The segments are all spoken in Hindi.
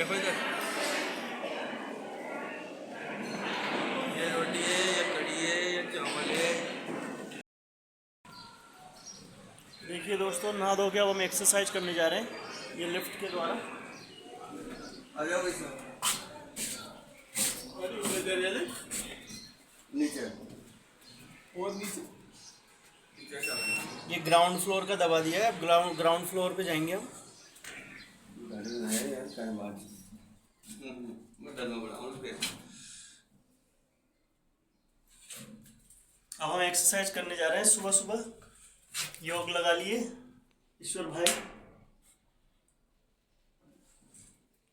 देखो इधर, ये रोटी है, ये कड़ी है, ये चावल है। देखिए दोस्तों, नहा धो के अब हम एक्सरसाइज करने जा रहे हैं ये लिफ्ट के द्वारा। आ जाओ भाई साहब, नीचे और नीचे नीचे से आओ। ये ग्राउंड फ्लोर का दबा दिया है, अब ग्राउंड फ्लोर पे जाएंगे हम। है यार क्या बात। मैं डरना पड़ा उन पे। अब हम एक्सरसाइज करने जा रहे हैं सुबह सुबह। योग लगा लिए ईश्वर भाई,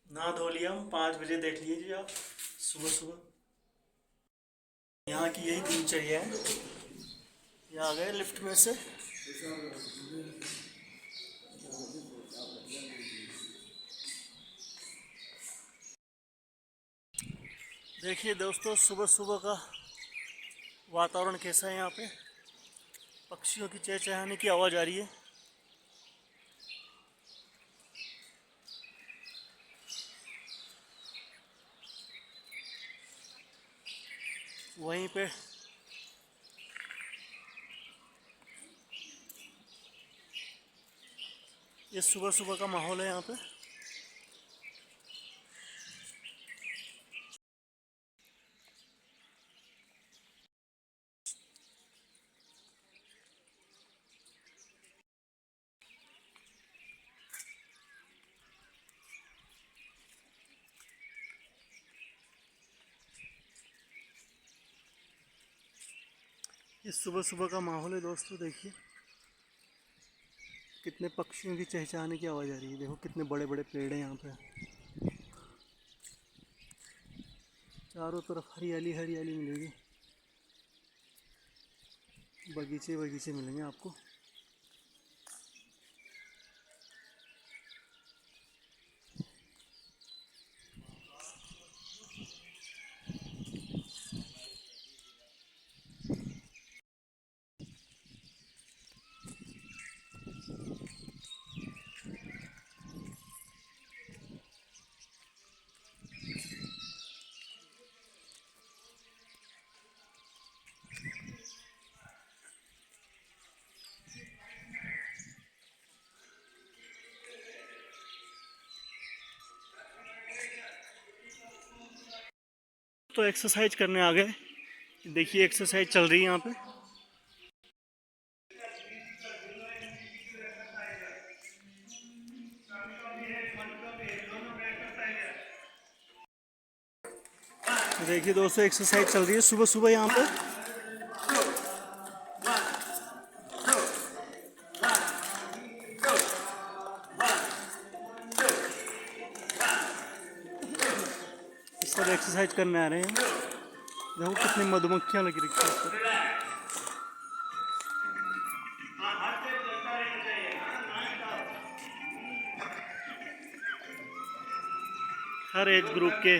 नहा धो लिया हम 5 बजे, देख लीजिए आप सुबह सुबह। यहाँ की यही दिनचर्या है। ये आ गए लिफ्ट में से। देखिए दोस्तों, सुबह सुबह का वातावरण कैसा है यहाँ पे। पक्षियों की चहचहाने की आवाज़ आ रही है। वहीं पे ये सुबह सुबह का माहौल है यहाँ पे। ये सुबह सुबह का माहौल है दोस्तों। देखिए कितने पक्षियों की चहचहाने की आवाज़ आ रही है। देखो कितने बड़े बड़े पेड़ हैं यहाँ पे। चारों तरफ हरियाली हरियाली मिलेगी, बगीचे बगीचे मिलेंगे आपको। तो एक्सरसाइज करने आ गए। देखिए एक्सरसाइज चल रही है यहाँ पे। देखिए दोस्तों, एक्सरसाइज चल रही है सुबह सुबह यहाँ पे। सब एक्सरसाइज करने आ रहे हैं। देखो कितनी मधुमक्खियाँ लगी रखी है इस पर। हर एज ग्रुप के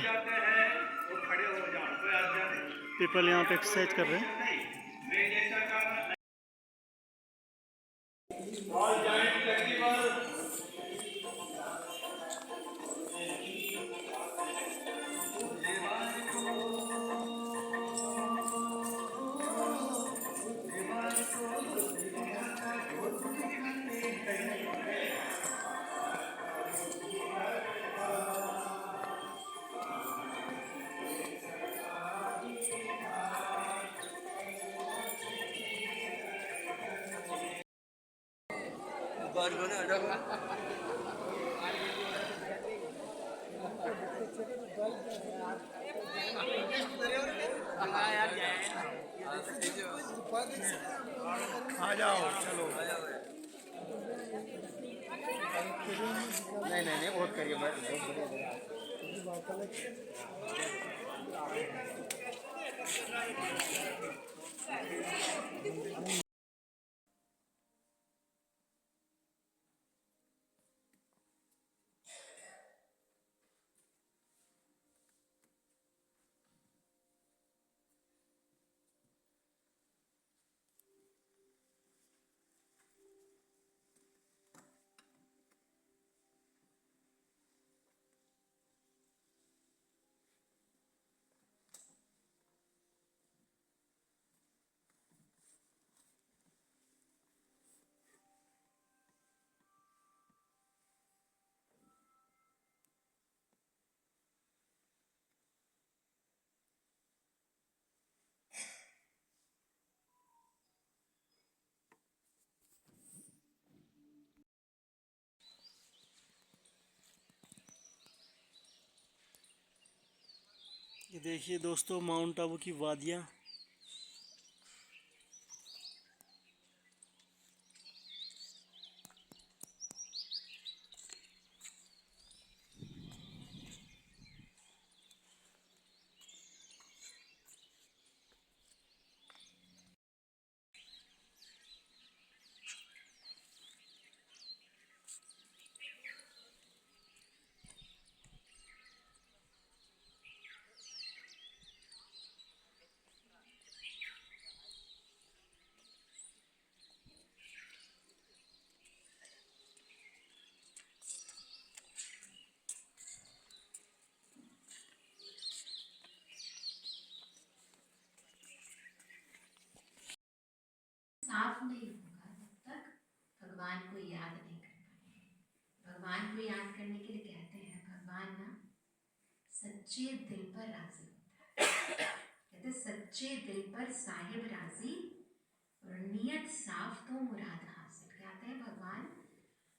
पीपल यहाँ पे एक्सरसाइज कर रहे हैं। बार बना आ जाओ। आ जाओ चलो। नहीं नहीं नहीं, बहुत करिए, बहुत बढ़िया। ये देखिए दोस्तों, माउंट आबू की वादियाँ। साफ नहीं होगा तब तक भगवान को याद नहीं कर पाएंगे। भगवान को याद करने के लिए कहते हैं भगवान ना सच्चे दिल पर राजी होता है। कहते सच्चे दिल पर साहिब राजी और नियत साफ तो मुराद हासिल। कहते हैं भगवान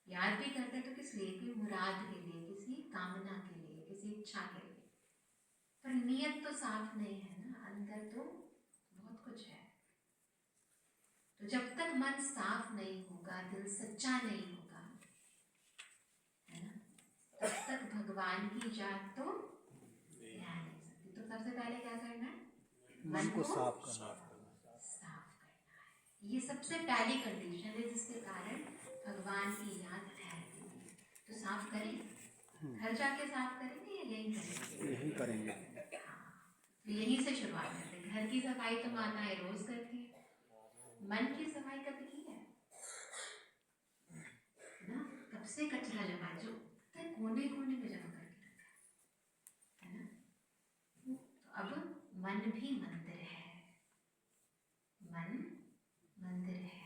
याद भी करते हैं तो किस लिए, कि मुराद के लिए, किसी कामना के लिए, किसी इच्छा के लिए। पर नियत तो साफ नहीं है ना, अंदर तो बहुत कुछ है। तो जब तक मन साफ नहीं होगा, दिल सच्चा नहीं होगा, है ना, तब तक भगवान की याद तो रह नहीं सकती। तो सबसे पहले क्या करना है, मन को साफ करना है। ये सबसे पहली कंडीशन है जिसके कारण भगवान की याद ठहरती है। तो साफ करें, घर जाके साफ करेंगे या यहीं करेंगे? यही करेंगे। हाँ, तो यहीं से शुरुआत करते हैं। घर की सफाई तो माताएं रोज करती है, मन की सफाई कभी की है ना? कब से कचरा जमा, जो कोने कोने में जमा करके रखा है ना। तो अब मन भी मंदिर है, मन मंदिर है।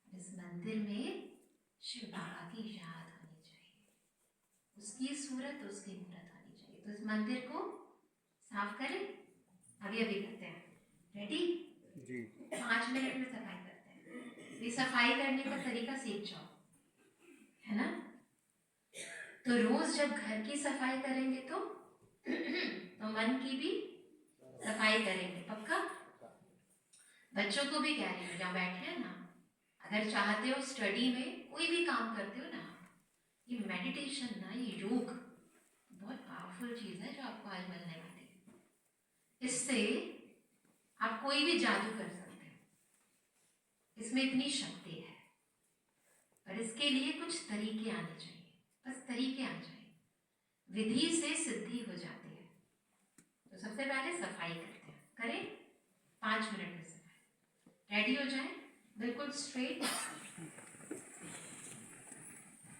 इस मंदिर में शिव बाबा की याद होनी चाहिए, उसकी सूरत, उसकी मूरत होनी चाहिए। तो इस मंदिर को साफ करें, अभी अभी करते हैं। रेडी जी। 5 मिनट में सफाई करते हैं। ये सफाई करने का तरीका सीख जाओ, है ना। तो रोज जब घर की सफाई करेंगे तो मन की भी सफाई करेंगे, पक्का। बच्चों को भी कह रही हूँ, जहाँ बैठे हैं ना, अगर चाहते हो स्टडी में कोई भी काम करते हो ना, ये मेडिटेशन ना, ये योग बहुत पावरफुल चीज है जो आपको आज मिलने वाली है। इससे आप कोई भी जादू कर सकते हो, इसमें इतनी शक्ति है। पर इसके लिए कुछ तरीके आने चाहिए, बस तरीके आ जाए, विधि से सिद्धि हो जाती है। तो सबसे पहले सफाई करते हैं, करें 5 मिनट में सफाई। रेडी हो जाए, बिल्कुल स्ट्रेट,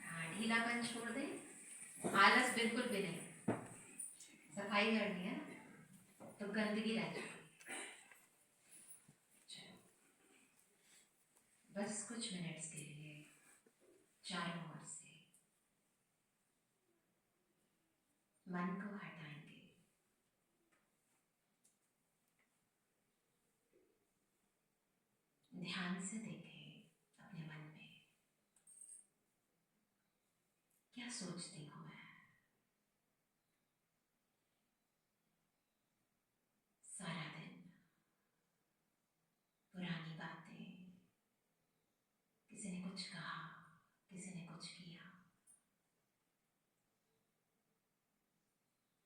हाँ, ढीलापन छोड़ दें, आलस बिल्कुल भी नहीं। सफाई करनी है ना, तो गंदगी रह जाएगी। बस कुछ मिनट्स के लिए चारों ओर से मन को हटाएंगे। ध्यान से देखें अपने मन में, क्या सोचती हूँ मैं। सारा दिन पुरानी बातें, किसी ने कुछ कहा, किसी ने कुछ किया,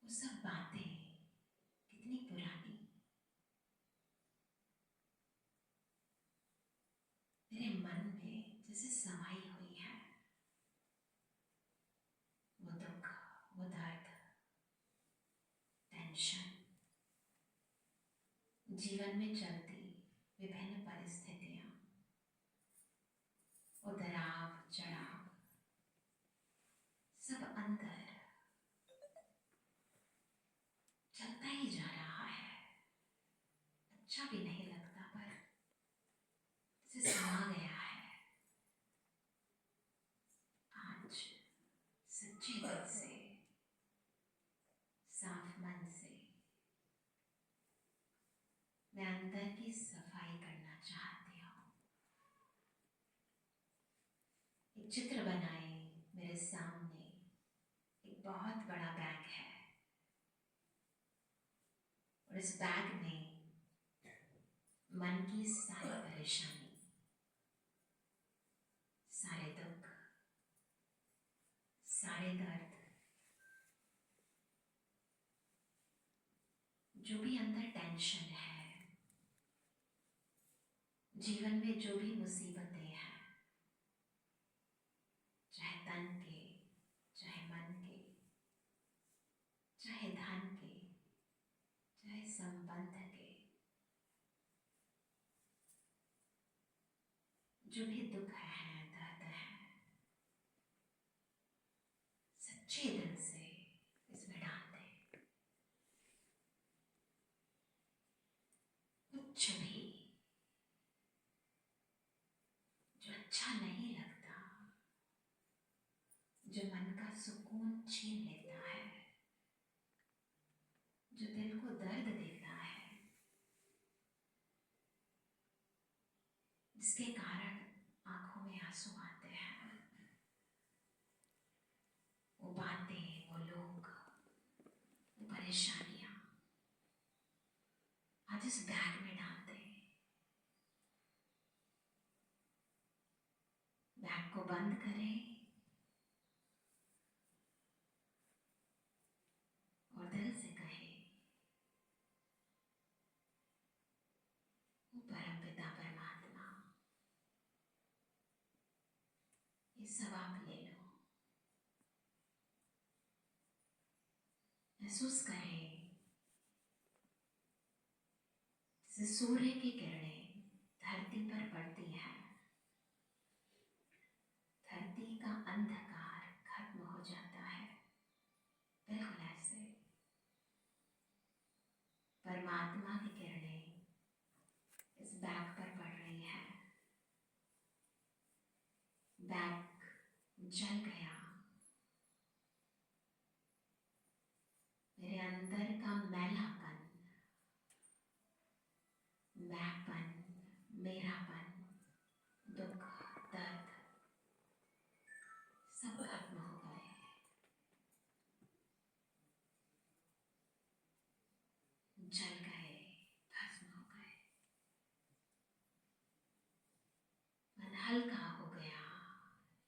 वो सब बातें कितनी पुरानी मेरे मन में जैसे समाई हुई है। वो दुख, वो दर्द, टेंशन, जीवन में चलती विभिन्न परिस्थितियां, उतराव चढ़ाव, सब अंदर चलता ही जा रहा है। अच्छा भी नहीं लगता, पर इसे समा गया है। आज सच्चे दिल से, साफ मन से मैं अंदर की सफाई करना चाहती हूँ। एक चित्र बनाए मेरे सामने, एक बहुत बड़ा बैग है, इस बैग में मन की सारी परेशानी, सारे दुख, सारे दर्द, जो भी अंदर टेंशन है, जीवन में जो भी मुसीबतें हैं, चाहे तन के, चाहे मन के, चाहे धन के, चाहे संबंध के, जो भी दुख है, दर्द है, सच्चे दिल से इसमें डाल दे। कुछ भी जो अच्छा नहीं लगता, जो मन का सुकून छीन लेता है, जो दिल को दर्द देता है, जिसके कारण आंखों में आंसू आते हैं, वो बातें, वो लोग, वो परेशानियां आज इस बैग में डाल दें। बैग को बंद करें और दिल से कहें, वो परमपिता परमात्मा, ये सब आप ले लो। महसूस करें जैसे सूर्य की किरणें धरती पर पड़ती है, धरती का अंधकार खत्म हो जाता है। बिल्कुल ऐसे परमात्मा की किरणें इस बैग पर पड़ रही है। बैग जल गया, मेरे अंदर का मैलापन, मैंपन, मेरापन, दुख, दर्द सब खत्म हो गए। जल गए, भस्म हो गए। मन हल्का हो गया,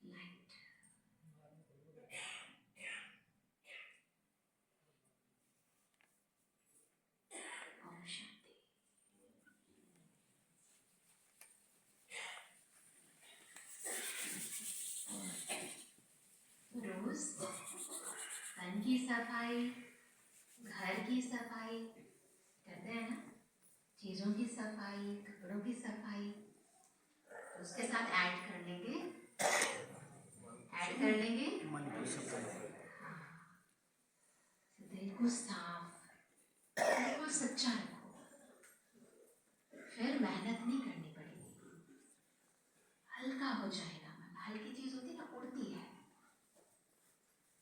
लाइट। ओम शांति। रोज तन की सफाई, घर की सफाई करते हैं ना, चीजों की सफाई, कपड़ों की सफाई, उसके साथ ऐड कर लेंगे मन की सफाई। दिल को साफ, बिल्कुल सच्चा रखो। फिर मेहनत नहीं करनी पड़ेगी, हल्का हो जाएगा मन। हल्की चीज होती है ना, उड़ती है।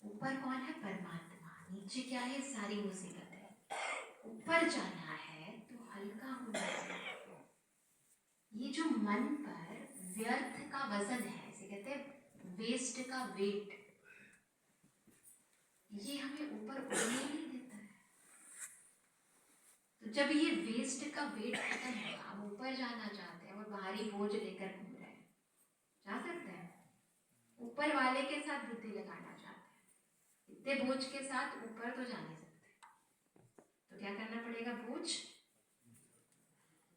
ऊपर कौन है? परमात्मा। नीचे क्या है? सारी मुसीबत है। ऊपर जाना है तो हल्का होना है। ये जो मन पर व्यर्थ का वजन है, इसे कहते हैं वेस्ट का वेट, ये हमें ऊपर उड़ने नहीं देता है। तो जब ये वेस्ट का वेट खत्म होगा, हम ऊपर जाना चाहते हैं और भारी बोझ लेकर घूम रहे हैं, जा सकते हैं? ऊपर वाले के साथ बुद्धि लगाना चाहते हैं, इतने बोझ के साथ ऊपर तो जा नहीं सकते। तो क्या करना पड़ेगा? बोझ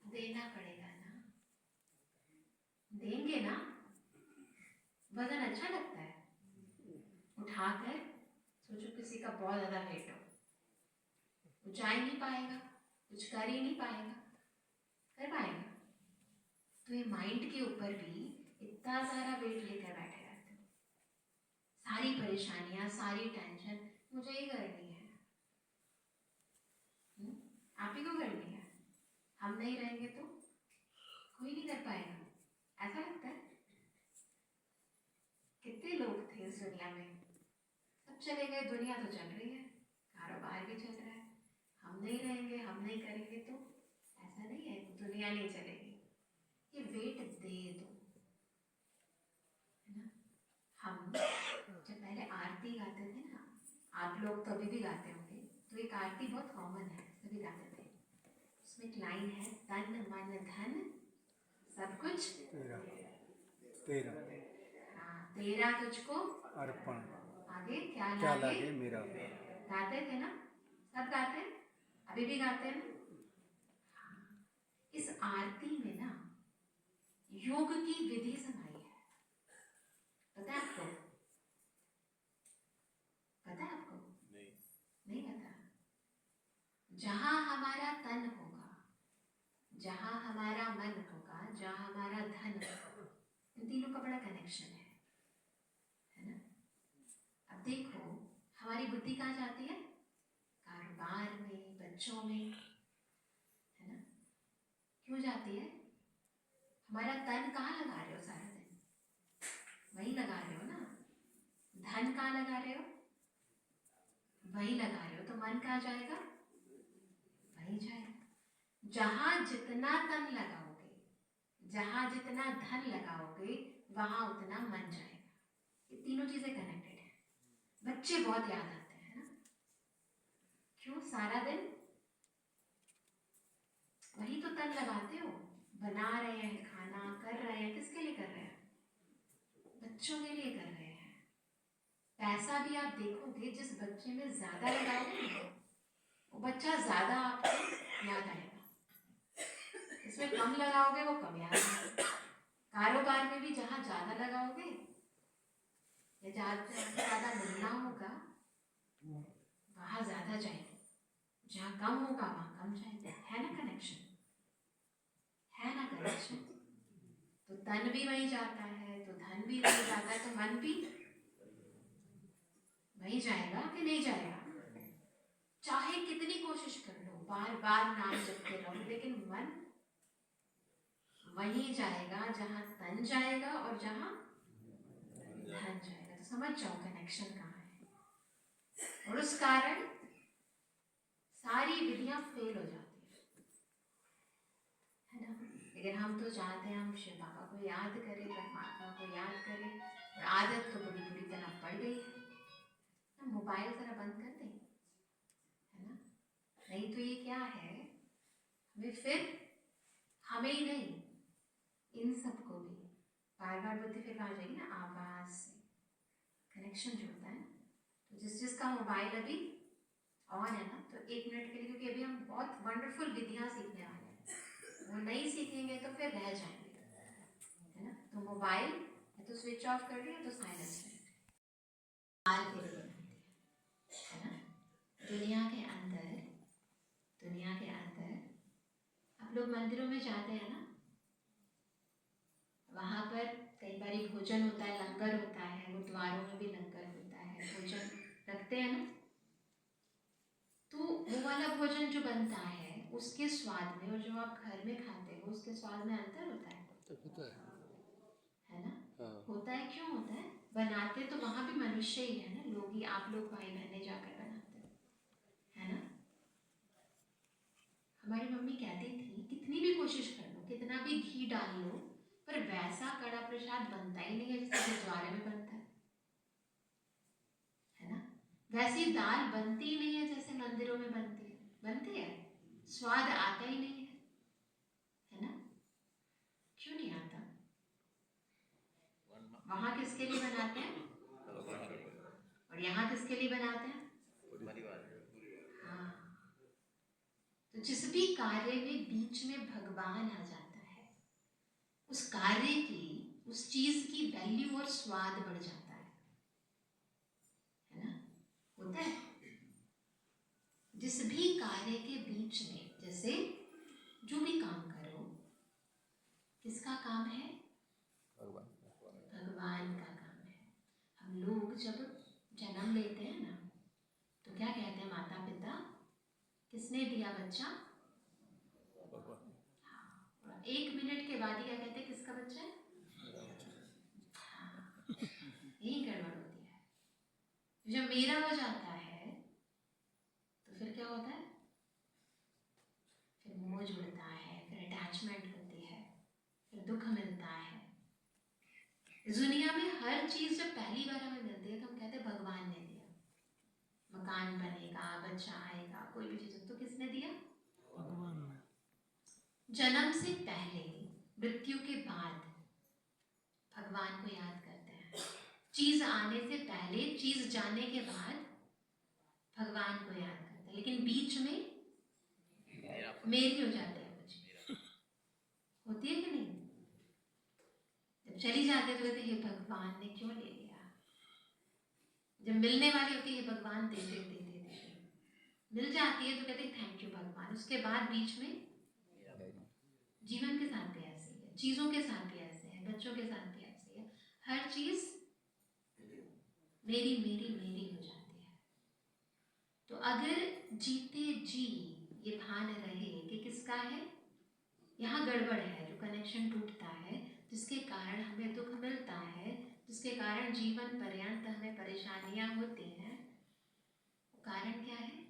देना पड़ेगा ना। देंगे ना, वजन अच्छा लगता है। उठाकर सोचो किसी का बहुत ज्यादा वेट हो, वो जा ही नहीं पाएगा, कुछ कर ही नहीं पाएगा, कर पाएगा? तो ये माइंड के ऊपर भी इतना सारा वेट लेकर बैठे रहते हो, सारी परेशानियां, सारी टेंशन मुझे ही करनी है। आप ही को करनी है। हम नहीं रहेंगे तो कोई नहीं कर पाएगा, ऐसा लगता है। कितने लोग थे इस दुनिया में, सब चले गए, दुनिया तो चल रही है, कारोबार भी चल रहा है। हम नहीं रहेंगे, हम नहीं करेंगे तो ऐसा नहीं है, दुनिया नहीं चलेगी। ये वेट दे दो, है ना। हम जब पहले आरती गाते थे ना, आप लोग तो अभी भी गाते होंगे, तो एक आरती बहुत कॉमन है, सभी गाते थे। उसमें एक लाइन है, तन मन धन सब कुछ तेरा तेरा हाँ तेरा तुझको अर्पण आगे क्या क्या लागे लागे मेरा। गाते थे ना, सब गाते हैं, अभी भी गाते हैं ना। इस आरती में ना योग की विधि समाई है, पता है आपको? पता है आपको? नहीं पता। जहां हमारा तन होगा, जहां हमारा मन होगा, जहां हमारा धन होगा, इन तीनों का बड़ा कनेक्शन है ना। अब देखो हमारी बुद्धि कहाँ जाती है? कारोबार में, बच्चों में, है ना। क्यों जाती है? हमारा तन कहाँ लगा रहे हो सारा दिन? वही लगा रहे हो ना। धन कहाँ लगा रहे हो? वही लगा रहे हो, तो मन कहाँ जाएगा? वही जाएगा। जहां जितना तन लगाओगे, जहां जितना धन लगाओगे, वहां उतना मन जाएगा। ये तीनों चीजें कनेक्टेड है। बच्चे बहुत याद आते हैं ना। क्यों? सारा दिन वही तो तन लगाते हो, बना रहे हैं, खाना कर रहे हैं, किसके लिए कर रहे हैं? बच्चों के लिए कर रहे हैं। पैसा भी आप देखोगे, जिस बच्चे में ज्यादा लगाओगे वो बच्चा ज्यादा आपको याद आएगा, इसमें कम लगाओगे वो कम याद आएगा। कारोबार में भी जहां ज्यादा लगाओगे या ज्यादा मिलना होगा वहां ज्यादा जाएंगे, जहां कम होगा वहां कम जाएंगे। है ना कनेक्शन? है ना कनेक्शन? तो तन भी वही जाता है, तो धन भी वही जाता है, तो मन भी वही जाएगा कि नहीं जाएगा? चाहे कितनी कोशिश कर लो, बार बार नाम जपते रहो, लेकिन मन वही जाएगा जहां तन जाएगा और जहां धन जाएगा। तो समझ जाओ कनेक्शन कहाँ है। और उस कारण सारी विधियां फेल हो जाती है ना। लेकिन हम तो चाहते हैं हम शिव बाबा को याद करें, परमात्मा को याद करें, और आदत तो बड़ी बुरी तरह पड़ गई है। मोबाइल जरा बंद कर दें, है ना। नहीं तो ये क्या है, हमें फिर हमें ही नहीं, इन सबको भी बार बार बुद्धि फिर आ जाएगी ना, आवाज से कनेक्शन जुड़ता है। तो जिसका मोबाइल अभी ऑन है ना, तो 1 मिनट के लिए, क्योंकि अभी हम बहुत वंडरफुल विधियां सीखने वाले हैं, वो नहीं सीखेंगे तो फिर रह जाएंगे, है ना। तो मोबाइल या तो स्विच ऑफ कर दिया, तो साइलेंस में, है ना। दुनिया के अंदर आप लोग मंदिरों में जाते हैं ना, वहां पर कई बार भोजन होता है, लंगर होता है, गुरुद्वारों में भी लंगर होता है, भोजन रखते हैं ना। तो वो वाला भोजन जो बनता है उसके स्वाद में और जो आप घर में खाते हो उसके स्वाद में अंतर होता है ना। हाँ। होता है। क्यों होता है? बनाते तो वहां भी मनुष्य ही है ना, लोग ही, आप लोग भाई बहने जाकर बनाते हो, है ना। हमारी मम्मी कहती थी कितनी भी कोशिश कर लो, कितना भी घी डाल लो, पर वैसा कड़ा प्रसाद बनता ही नहीं है जैसे गुरुद्वारे में बनता है ना। वैसी दाल बनती ही नहीं है जैसे मंदिरों में बनती है, स्वाद आता ही नहीं है ना। क्यों नहीं आता? वहां किसके लिए बनाते हैं और यहाँ किसके लिए बनाते हैं? हाँ। तो जिस भी कार्य में बीच में भगवान आ जाता है, उस कार्य की, उस चीज की वैल्यू और स्वाद बढ़ जाता है ना। होता है। जिस भी कार्य के बीच में, जैसे जो भी काम करो, किसका काम है? भगवान का काम है। हम लोग जब जन्म लेते हैं ना, तो क्या कहते हैं? माता पिता किसने दिया बच्चा? हाँ। और 1 मिनट के बाद ही क्या कहते हैं? किसका बच्चा है? हाँ। यही गड़बड़ होती है। जब मेरा हो जाता है तो फिर क्या होता है? फिर मोह जुड़ता है, फिर अटैचमेंट होती है, फिर दुख मिलता है। इस दुनिया में हर चीज जब पहली बार हमें मिलती है तो हम कहते हैं भगवान ने दिया। मकान बनेगा, बच्चा आएगा, कोई भी चीज, तो किसने दिया? भगवान ने। जन्म से पहले, मृत्यु के बाद भगवान को याद करते हैं। चीज आने से पहले, चीज जाने के बाद भगवान को याद करते हैं, लेकिन बीच में मेरी हो जाती है कुछ, होती है कि नहीं? जब चली जाते तो कहते हे भगवान ने क्यों ले लिया। जब मिलने वाली होती है भगवान दे दे दे दे दे, मिल जाती है तो कहते थैंक यू भगवान। उसके बाद बीच में जीवन के साथ भी ऐसे ही है, चीजों के साथ भी ऐसे है, बच्चों के साथ भी ऐसे है, हर चीज मेरी मेरी मेरी हो जाती है। तो अगर जीते जी ये भान रहे कि किसका है, यहाँ गड़बड़ है, जो कनेक्शन टूटता है, जिसके कारण हमें दुख मिलता है, जिसके कारण जीवन पर्यंत हमें परेशानियां होती हैं, वो कारण क्या है?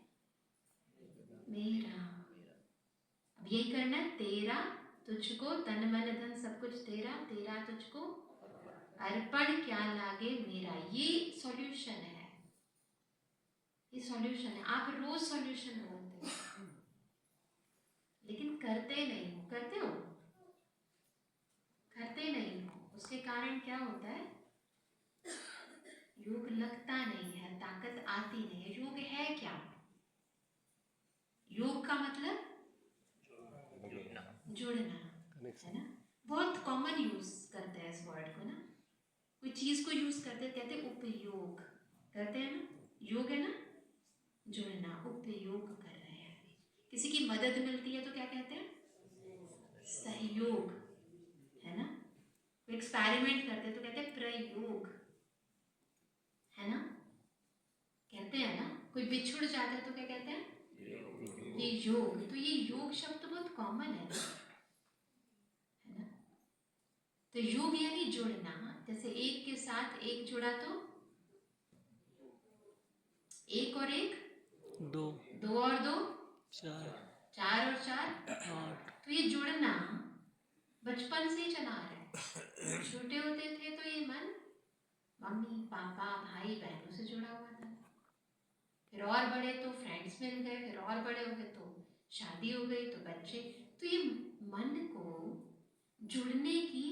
मेरा। अब यही करना है, तेरा तुझको, तन मन धन सब कुछ तेरा, तेरा तुझको अर्पण क्या लागे मेरा। ये सॉल्यूशन है, ये सॉल्यूशन है। आप रोज सॉल्यूशन बोलते हो लेकिन करते नहीं हो। करते हो? करते नहीं हो। उसके कारण क्या होता है? योग लगता नहीं है, ताकत आती नहीं है। योग है क्या? योग का मतलब जुड़ना, है ना? बहुत कॉमन यूज करते हैं इस वर्ड को ना। कोई चीज को यूज करते कहते हैं उपयोग करते हैं ना। योग है ना जुड़ना, उपयोग कर रहे हैं। किसी की मदद मिलती है तो क्या कहते हैं? सहयोग, है ना? कोई एक्सपेरिमेंट करते तो कहते हैं प्रयोग, है ना? कहते हैं ना। कोई बिछुड़ जाता है तो क्या कहते हैं? ये योग। तो ये योग शब्द तो बहुत कॉमन है ना, है ना? तो योग यानी जुड़ना। जैसे एक के साथ एक जुड़ा तो एक और एक दो, दो और दो चार, चार और चार 8। तो ये जुड़ना बचपन से ही चला आ रहा है। छोटे होते थे तो ये मन मम्मी पापा भाई बहनों से जुड़ा हुआ था, फिर और बड़े तो फ्रेंड्स मिल गए, फिर और बड़े हो गए तो शादी हो गई तो बच्चे। तो ये मन को जुड़ने की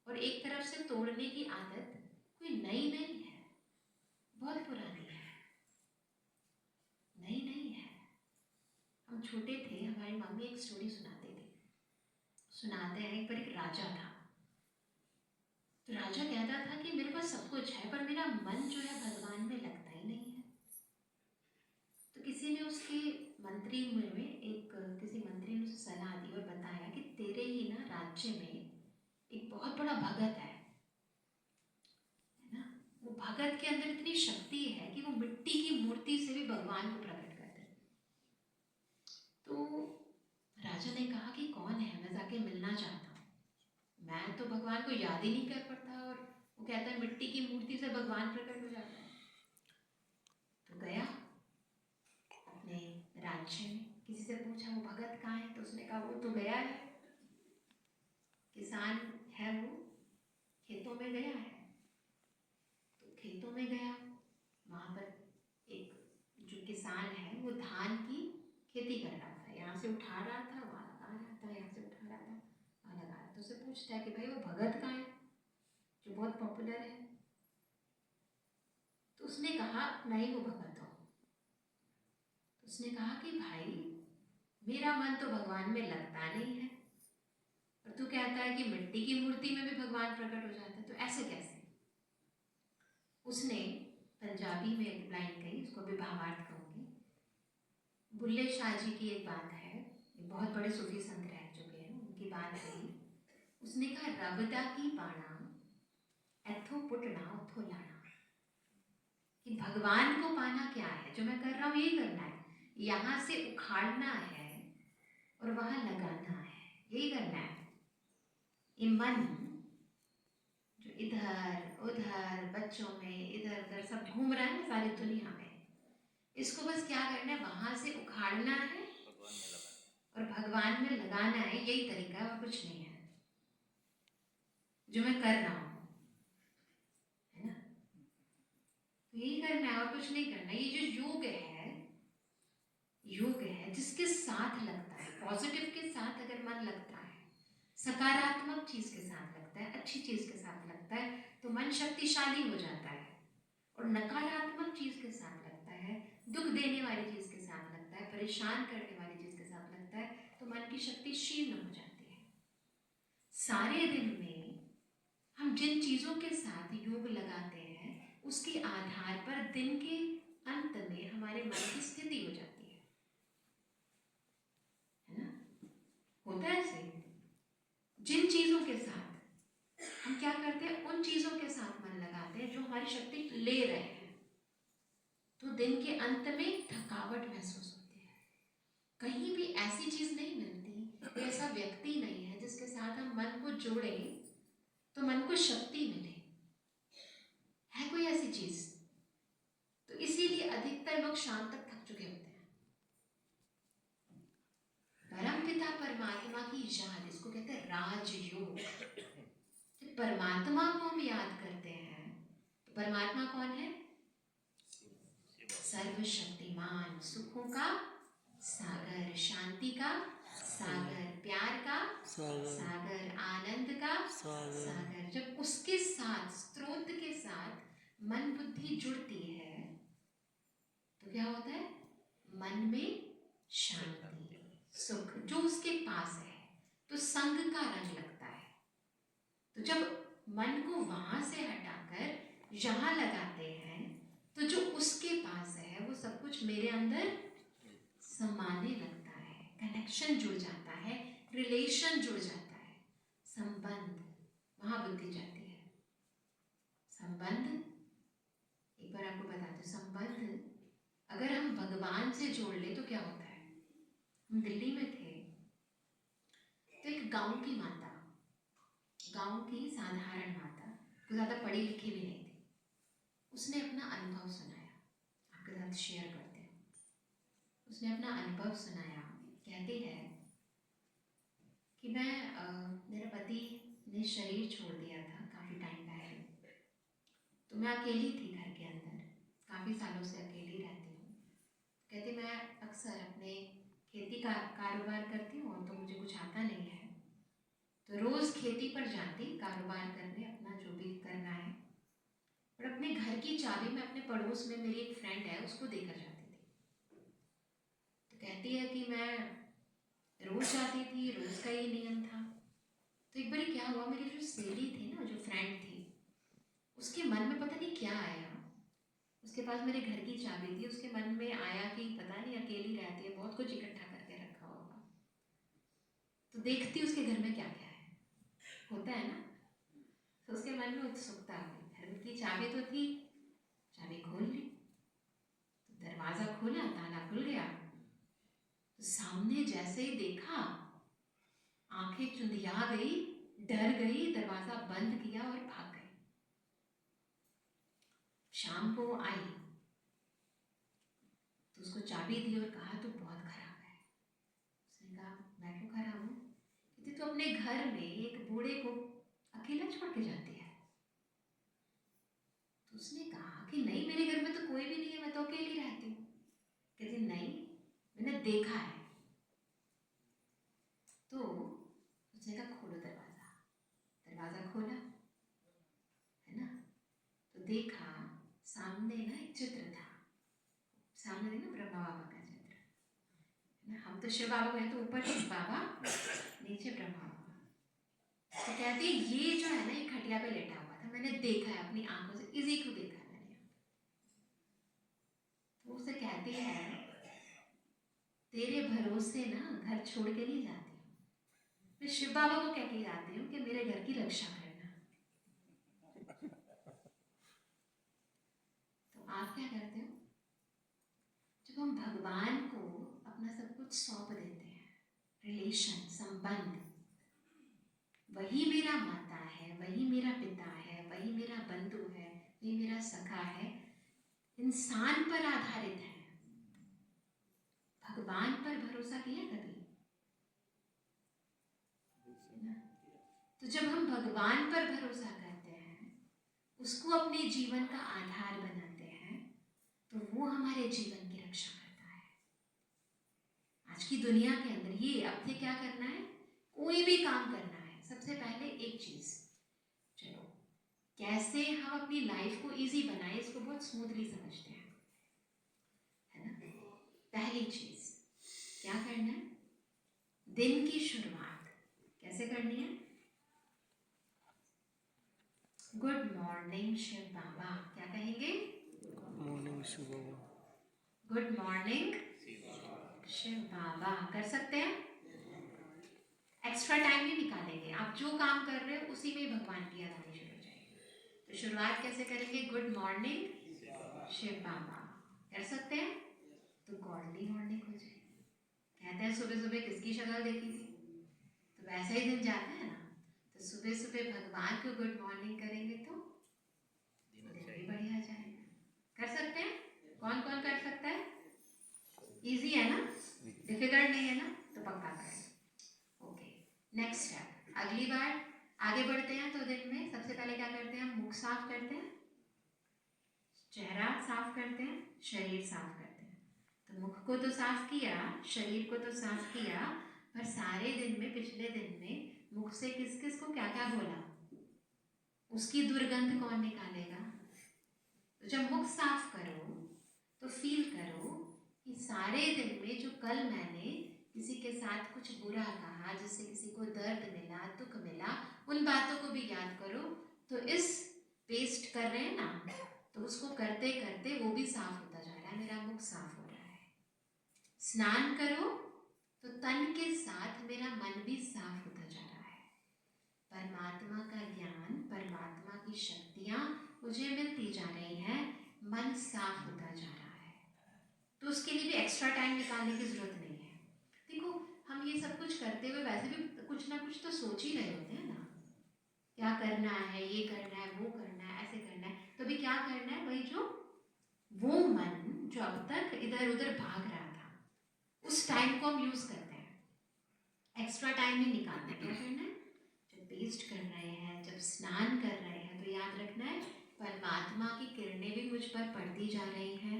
और एक तरफ से तोड़ने की आदत कोई नई नहीं है, बहुत पुरानी है, नई नहीं है। हम छोटे थे, हमारी मम्मी एक स्टोरी सुनाते हैं। एक बार एक राजा था। तो राजा कहता था कि मेरे पास सब कुछ है पर मेरा मन जो है भगवान में लगता ही नहीं है। तो किसी ने उसके मंत्री में किसी मंत्री ने उसे सलाह दी और बताया कि तेरे ही ना राज्य में एक बहुत बड़ा भगत है ना। वो भगत के अंदर इतनी शक्ति है कि वो मिट्टी की मूर्ति से भी भगवान को प्रकट कर दे। तो राजा ने कहा कि कौन है, मैं जाके मिलना चाहता हूँ। मैं तो भगवान को याद ही नहीं कर पाता और वो कहता है मिट्टी की मूर्ति से भगवान प्रकट हो जाता है। तो गया अपने राज्य में, किसी से पूछा वो भगत कहाँ है, तो उसने कहा वो तो गया है, किसान है, वो खेतों में गया है। तो खेतों में गया, वहाँ पर एक जो किसान है वो धान की खेती कर रहा था, यहाँ से उठा रहा था वहाँ लगा रहा था, यहाँ से उठा रहा था वहाँ लगा रहा था। तो उसे पूछता है कि भाई वो भगत कहाँ है जो बहुत पॉपुलर है। तो उसने कहा मैं ही वो भगत हूँ। तो उसने कहा कि भाई मेरा मन तो भगवान में लगता नहीं है और तू कहता है कि मिट्टी की मूर्ति में भी भगवान प्रकट हो जाता है, तो ऐसे कैसे? उसने पंजाबी में एक लाइन कही, उसको भी भावार्थ कहूँगी। बुल्ले शाह जी की एक बात है, बहुत बड़े सूफी संत रह चुके हैं, उनकी बात कही। उसने कहा रबदा की पाना एथो पुटना उथो लाना, कि भगवान को पाना क्या है, जो मैं कर रहा हूँ यही करना है, यहाँ से उखाड़ना है और वहां लगाना है, यही करना है। ये मन जो इधर उधर बच्चों में इधर उधर सब घूम रहा है ना सारी दुनिया में, इसको बस क्या करना है, वहां से उखाड़ना है और भगवान में लगाना है। यही तरीका और कुछ नहीं है जो मैं कर रहा हूँ, है ना? तो यही करना है और कुछ नहीं करना। ये जो योग है जिसके साथ लगता है पॉजिटिव के साथ अगर मन लगता है, सकारात्मक चीज के साथ लगता है, अच्छी चीज के साथ लगता है, तो मन शक्तिशाली हो जाता है। और नकारात्मक चीज के साथ लगता है, दुख देने वाली चीज के साथ लगता है, परेशान करने वाली चीज के साथ लगता है, तो मन की शक्ति क्षीण हो जाती है। सारे दिन में हम जिन चीजों के साथ योग लगाते हैं, उसके आधार पर दिन के अंत में हमारे मन की स्थिति हो जाती है ना। होता है ऐसे। जिन चीजों के साथ हम क्या करते हैं, उन चीजों के साथ मन लगाते हैं जो हमारी शक्ति ले रहे हैं, तो दिन के अंत में थकावट महसूस होती है। कहीं भी ऐसी चीज नहीं मिलती, ऐसा व्यक्ति नहीं है जिसके साथ हम मन को जोड़े तो मन को शक्ति मिले। है कोई ऐसी चीज? तो इसीलिए अधिकतर लोग शाम तक थक चुके होते हैं। परमपिता परमात्मा की याद, इसको कहते हैं राजयोग। जब परमात्मा को हम याद करते हैं, तो परमात्मा कौन है? सर्वशक्तिमान, सुखों का सागर, शांति का सागर, प्यार का सागर, आनंद का सागर। जब उसके साथ, स्रोत के साथ मन बुद्धि जुड़ती है, तो क्या होता है? मन में शांति, सुख जो उसके पास है, तो संग का रंग लगता है। तो जब मन को वहां से हटाकर यहां लगाते हैं, तो जो उसके पास है वो सब कुछ मेरे अंदर समाने लगता है, कनेक्शन जुड़ जाता है, रिलेशन जुड़ जाता है, संबंध, वहां बुद्धि जाती है। संबंध, एक बार आपको बता दूं, संबंध अगर हम भगवान से जोड़ ले तो क्या होता है? हम दिल्ली में थे, तो एक गांव की माता, गांव की साधारण माता, तो ज़्यादा पढ़ी लिखी भी नहीं थी, उसने अपना अनुभव सुनाया, आपके साथ शेयर करते हैं। उसने अपना अनुभव सुनाया, कहती है कि मेरे पति ने शरीर छोड़ दिया था काफ़ी टाइम पहले, तो मैं अकेली थी घर के अंदर, काफ़ी सालों से अकेली रहती हूँ। कहती मैं अक्सर अपने खेती का कारोबार करती हूँ और तो मुझे कुछ आता नहीं है, तो रोज़ खेती पर जाती कारोबार करने, अपना जो भी करना है, और अपने घर की चाबी मैं अपने पड़ोस में मेरी एक फ्रेंड है उसको देकर जाती थी। तो कहती है कि मैं रोज़ जाती थी, रोज़ का ये नियम था। तो एक बार क्या हुआ, मेरी जो सहेली थी ना, जो फ्रेंड थी, उसके मन में पता नहीं क्या आया, उसके पास मेरे घर की चाबी थी, उसके मन में आया कि पता नहीं अकेली रहती है, बहुत कुछ इकट्ठा करके रखा होगा, तो देखती उसके घर में क्या क्या है, होता है ना। तो उसके मन में उत्सुकता हुई, घर की चाबी तो थी, चाबी खोल ली, तो दरवाज़ा खोला, ताला खुल गया, तो सामने जैसे ही देखा, आंखें चुंधिया गई, डर गई, दरवाज़ा बंद किया और भाग गई। शाम को आई तो उसको चाबी दी और कहा तू बहुत खराब है। उसने कहा मैं क्यों खराब हूँ? कहती तू अपने घर में एक बूढ़े को अकेला छोड़ के जाती है। तो उसने कहा कि नहीं, मेरे घर में तो कोई भी नहीं है, मैं तो अकेली रहती हूँ। कहती नहीं, मैंने देखा है। तो उसने कहा खोलो दरवाज़ा। दरवाज़ा खोला, है ना, तो देखा सामने ना एक चित्र था, सामने देखना ब्रह्मा बाबा का चित्र, है ना। हम तो शिव बाबा गए तो ऊपर शिव बाबा, नीचे ब्रह्मा बाबा। तो कहती ये जो है ना, ये खटिया पे लेटा हुआ था, मैंने देखा है अपनी आंखों से, इसी को देखा है मैंने। तो उसे कहती है तेरे भरोसे ना घर छोड़ के नहीं जाती हूँ, मैं शिव बाबा को कह के जाती हूँ कि मेरे घर की रक्षा करना। तो आप क्या करते हो? जब हम भगवान को अपना सब कुछ सौंप देते हैं, रिलेशन, संबंध, वही मेरा माता है, वही मेरा पिता है, वही मेरा बंधु है, वही मेरा सखा है, इंसान पर आधारित है। भगवान पर भरोसा किया कभी? तो जब हम भगवान पर भरोसा करते हैं, उसको अपने जीवन का आधार बनाते हैं, तो वो हमारे जीवन की रक्षा करता है। आज की दुनिया के अंदर चलिए अब से क्या करना है, कोई भी काम करना है, सबसे पहले एक चीज, चलो कैसे हम अपनी लाइफ को इजी बनाए, इसको बहुत स्मूथली समझते हैं, है ना। पहली चीज क्या करना है, दिन की शुरुआत कैसे करनी है। गुड मॉर्निंग शिव बाबा, क्या कहेंगे, मॉर्निंग सुबह। गुड मॉर्निंग शिव बाबा। कर सकते हैं, एक्स्ट्रा टाइम नहीं निकालेंगे, आप जो काम कर रहे हो उसी में ही भगवान की याद आनी शुरू हो जाएगी। तो शुरुआत कैसे करेंगे, गुड मॉर्निंग शिव बाबा, कर सकते हैं, तो गॉडली मॉर्निंग हो जाएगी। कहते हैं सुबह सुबह किसकी शक्ल देखी थी, तो वैसा ही दिन जाता है ना। तो सुबह सुबह भगवान को गुड मॉर्निंग करेंगे तो दिन भी बढ़िया जाएगा। कर सकते हैं, कौन कौन कर सकता है, इजी है ना, डिफिकल्ट नहीं है ना, तो पक्का करें। ओके, नेक्स्ट स्टेप, अगली बार आगे बढ़ते हैं। तो दिन में सबसे पहले क्या करते हैं, मुख साफ करते हैं, चेहरा साफ करते हैं, शरीर साफ करते हैं। तो मुख को तो साफ किया, शरीर को तो साफ किया, पर सारे दिन में, पिछले दिन में मुख से किस किस को क्या क्या बोला, उसकी दुर्गंध कौन निकालेगा। तो जब मुख साफ करो तो फील करो कि सारे दिन में जो कल मैंने किसी के साथ कुछ बुरा कहा, जिससे किसी को दर्द मिला, दुख मिला, उन बातों को भी याद करो। तो इस पेस्ट कर रहे हैं ना, तो उसको करते करते वो भी साफ होता जा रहा है, मेरा मुख साफ हो रहा है। स्नान करो तो तन के साथ मेरा मन भी साफ होता जा रहा है, परमात्मा का ज्ञान, परमात्मा की शक्तियाँ मुझे मिलती जा रही हैं, मन साफ होता जा रहा है। तो उसके लिए भी एक्स्ट्रा टाइम निकालने की जरूरत नहीं है। देखो हम ये सब कुछ करते हुए वैसे भी कुछ ना कुछ तो सोच ही रहे होते हैं ना, क्या करना है, ये करना है, वो करना है, ऐसे करना है। तो अभी क्या करना है, वही जो वो मन जो अब तक इधर उधर भाग रहा था, उस टाइम को हम यूज करते हैं, एक्स्ट्रा टाइम नहीं निकालना। क्या करना है, जब पेस्ट कर रहे हैं, जब स्नान कर रहे हैं, तो याद रखना है परमात्मा की किरणें भी मुझ पर पड़ती जा रही हैं,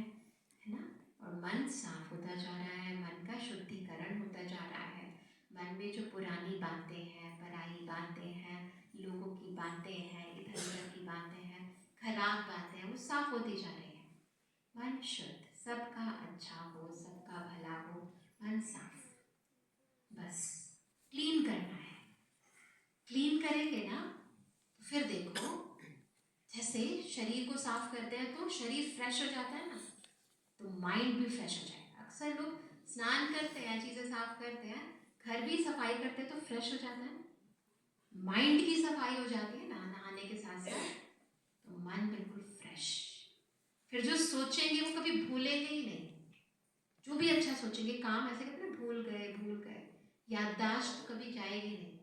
है ना, और मन साफ होता जा रहा है, मन का शुद्धिकरण होता जा रहा है। मन में जो पुरानी बातें हैं, पराई बातें हैं, लोगों की बातें हैं, इधर उधर की बातें हैं, खराब बातें हैं, वो साफ होती जा रही है। मन शुद्ध, सबका अच्छा हो, सबका भला हो, मन साफ, बस क्लीन करना है। क्लीन करेंगे ना तो फिर देखो, जैसे शरीर को साफ करते हैं तो शरीर फ्रेश हो जाता है ना, तो माइंड भी फ्रेश हो जाएगा। अक्सर लोग स्नान करते हैं, चीज़ें साफ करते हैं, घर भी सफाई करते हैं तो फ्रेश हो जाता है, माइंड की सफाई हो जाती है ना नहाने के साथ साथ, तो मन बिल्कुल फ्रेश। फिर जो सोचेंगे वो कभी भूलेंगे ही नहीं, जो भी अच्छा सोचेंगे, काम ऐसे करते हैं भूल गए, याददाश्त तो कभी जाएगी नहीं,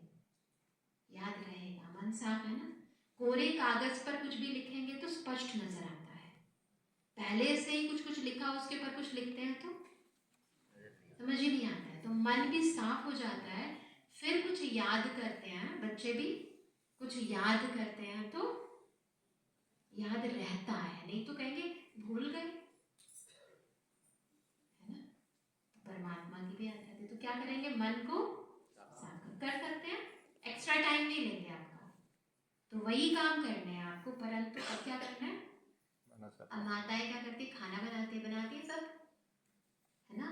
याद रहेगा, मन साफ है ना। कोरे कागज पर कुछ भी लिखेंगे तो स्पष्ट नजर आता है, पहले से ही कुछ कुछ लिखा उसके पर कुछ लिखते हैं तो समझ ही नहीं आता है। तो मन भी साफ हो जाता है, फिर कुछ याद करते हैं, बच्चे भी कुछ याद करते हैं तो याद रहता है, नहीं तो कहेंगे भूल गए, है ना। तो परमात्मा की भी याद रहती है, तो क्या करेंगे, मन को साफ कर सकते हैं, एक्स्ट्रा टाइम नहीं लेंगे आपका, तो वही काम करने हैं आपको, परंतु अब क्या करना है। अब माताएं क्या करती है, खाना बनाती सब, है ना,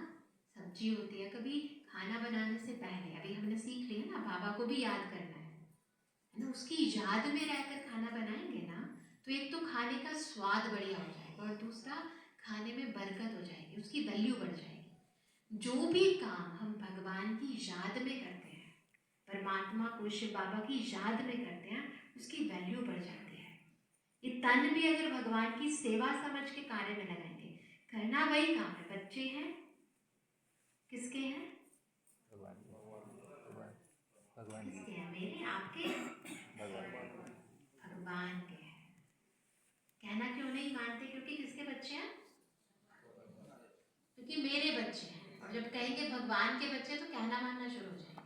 सब्जी होती है, कभी खाना बनाने से पहले, अभी हमने सीख लिया ना, बाबा को भी याद करना है ना, उसकी याद में रहकर खाना बनाएंगे ना, तो एक तो खाने का स्वाद बढ़िया हो जाएगा, और दूसरा खाने में बरकत हो जाएगी, उसकी वैल्यू बढ़ जाएगी। जो भी काम हम भगवान की याद में करते हैं, परमात्मा को, शिव बाबा की याद में करते हैं, उसकी वैल्यू बढ़ जाती है। ये तन भी अगर भगवान की सेवा समझ के कार्य में लगाएंगे, करना वही काम है, बच्चे हैं किसके हैं, किसके हैं, मेरे आपके, भगवान के हैं। कहना क्यों नहीं मानते, क्योंकि किसके बच्चे हैं, क्योंकि मेरे बच्चे हैं, और जब कहेंगे भगवान के बच्चे तो कहना मानना शुरू हो जाएगा,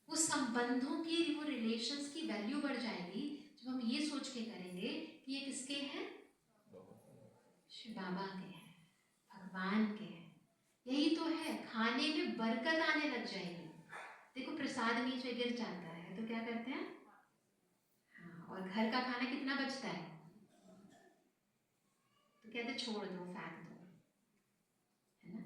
वो संबंधों की, वो रिलेशंस की वैल्यू बढ़ जाएगी जब हम ये सोच के करेंगे कि ये किसके हैं, शिव बाबा के हैं, भगवान के हैं। यही तो है, खाने में बरकत आने लग जाएगी। देखो प्रसाद नीचे गिर जाता है तो क्या करते हैं, हाँ, और घर का खाना कितना बचता है तो कहते छोड़ दो, फेंक दो, है ना।